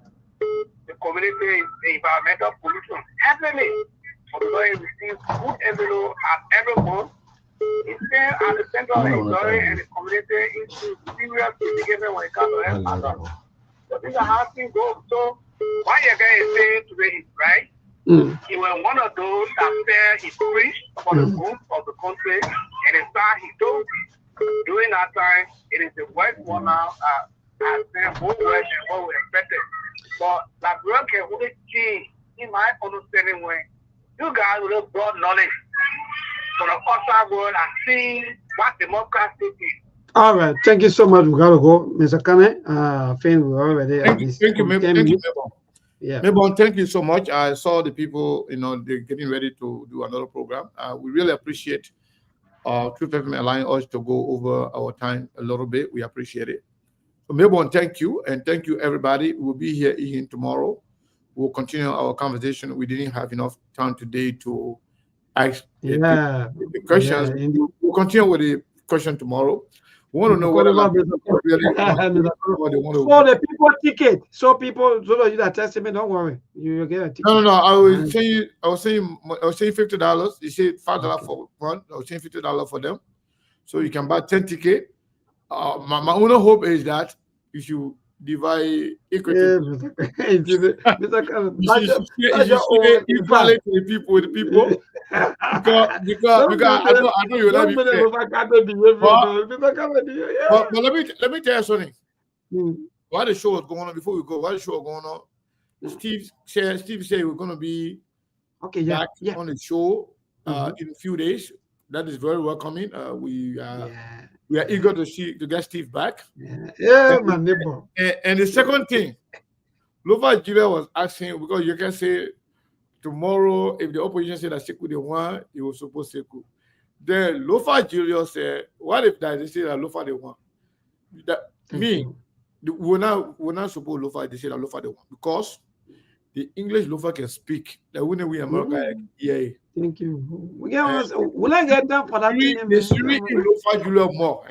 the community environmental pollution heavily. Although it receives good envelope at every month, it's still at the central authority and the community into serious litigation when it comes to health matters. So these are how things go. So what your guy is saying today is right. He was one of those that said he preached for the good of the country, and in fact he told during that time it is the worst one now has been more worse than what we expected. But Liberia can only change in my understanding when you guys will have broad knowledge from the outside world and see what democracy is. All right, thank you so much. We gotta go, Mr. Kane. We're already. Thank you, Mebon. Yeah, Mebon, thank you so much. I saw the people, they're getting ready to do another program. We really appreciate Truth FM allowing us to go over our time a little bit. We appreciate it. So, Mebon, thank you, and thank you, everybody. We'll be here again tomorrow. We'll continue our conversation. We didn't have enough time today to ask the questions. Yeah, we'll continue with the question tomorrow. We want to know whether really for the people ticket. So people, so that you that testament, don't worry. You get a ticket. No. I was saying $50. You say $5 for one. I was saying $50 for them. So you can buy 10 tickets. My only hope is that you should divide equity. Mr. Equally to the people because I know you like me. But let me tell you something. While the show was going on, before we go, while the show was going on, Steve said we're going to be back on the show in a few days. That is very welcoming. We are eager to get Steve back. My neighbor. And the second thing, Lova Julia was asking, because you can say tomorrow, if the opposition said that Sekou they won, it was supposed to Sekou. Then Lova Julia said, what if they say that Lofa they won? We're not supposed Lofa, they say that Lofa they won. Because the English Lofa can speak. The winner we America, Thank you. Will I get down for that? They should read Lofa Julia more.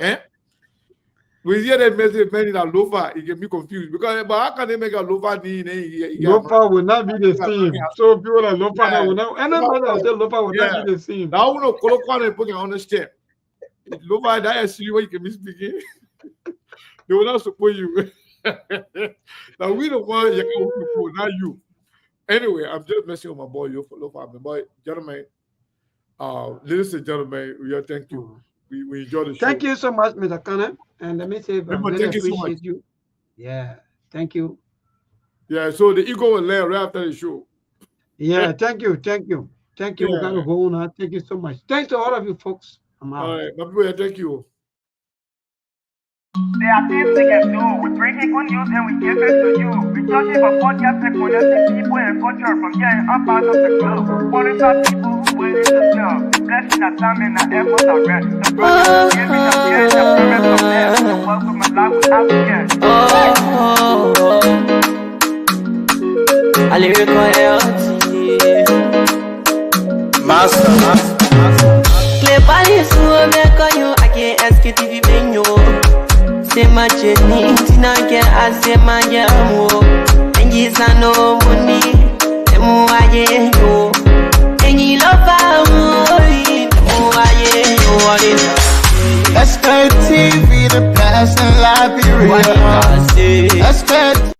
We hear that message many that Lofa, it can be confused. Because but how can they make a Lofa? Lofa will not be the same. So people are Lofa will not. Anybody that says Lofa will not be the same. Now we know Kolokwan and people can understand. Lofa, that is what you can be speaking. They will not support you. Now we don't want you can support, not you. Anyway, I'm just messing with my boy, Lofa, my boy, gentlemen. Ladies and gentlemen, thank you. We enjoy the show. Thank you so much, Mr. Kane. And let me say, I really appreciate you. Yeah, thank you. Yeah, so the ego will lay right after the show. Yeah, thank you. We're gonna go now. Thank you so much. Thanks to all of you folks. I'm out. All right, my people, thank you. There are things we can do. We bring good news and we give it to you. We touch it for podcast and connecting people and culture from here and up out of the globe. Foreign people who waiting to sell. The blessing that time and the effort are rest. The brothers giving us the end, the promise of them. The welcome and life we have here. I lyrical Master. Play body so make you I can't Sktv-Lib. Say my journey, tina get I say my jamo. And Engies are no money. Emuaye yo. Engi lova moi. Emuaye yo. Sktv, the past in Liberia. Sktv.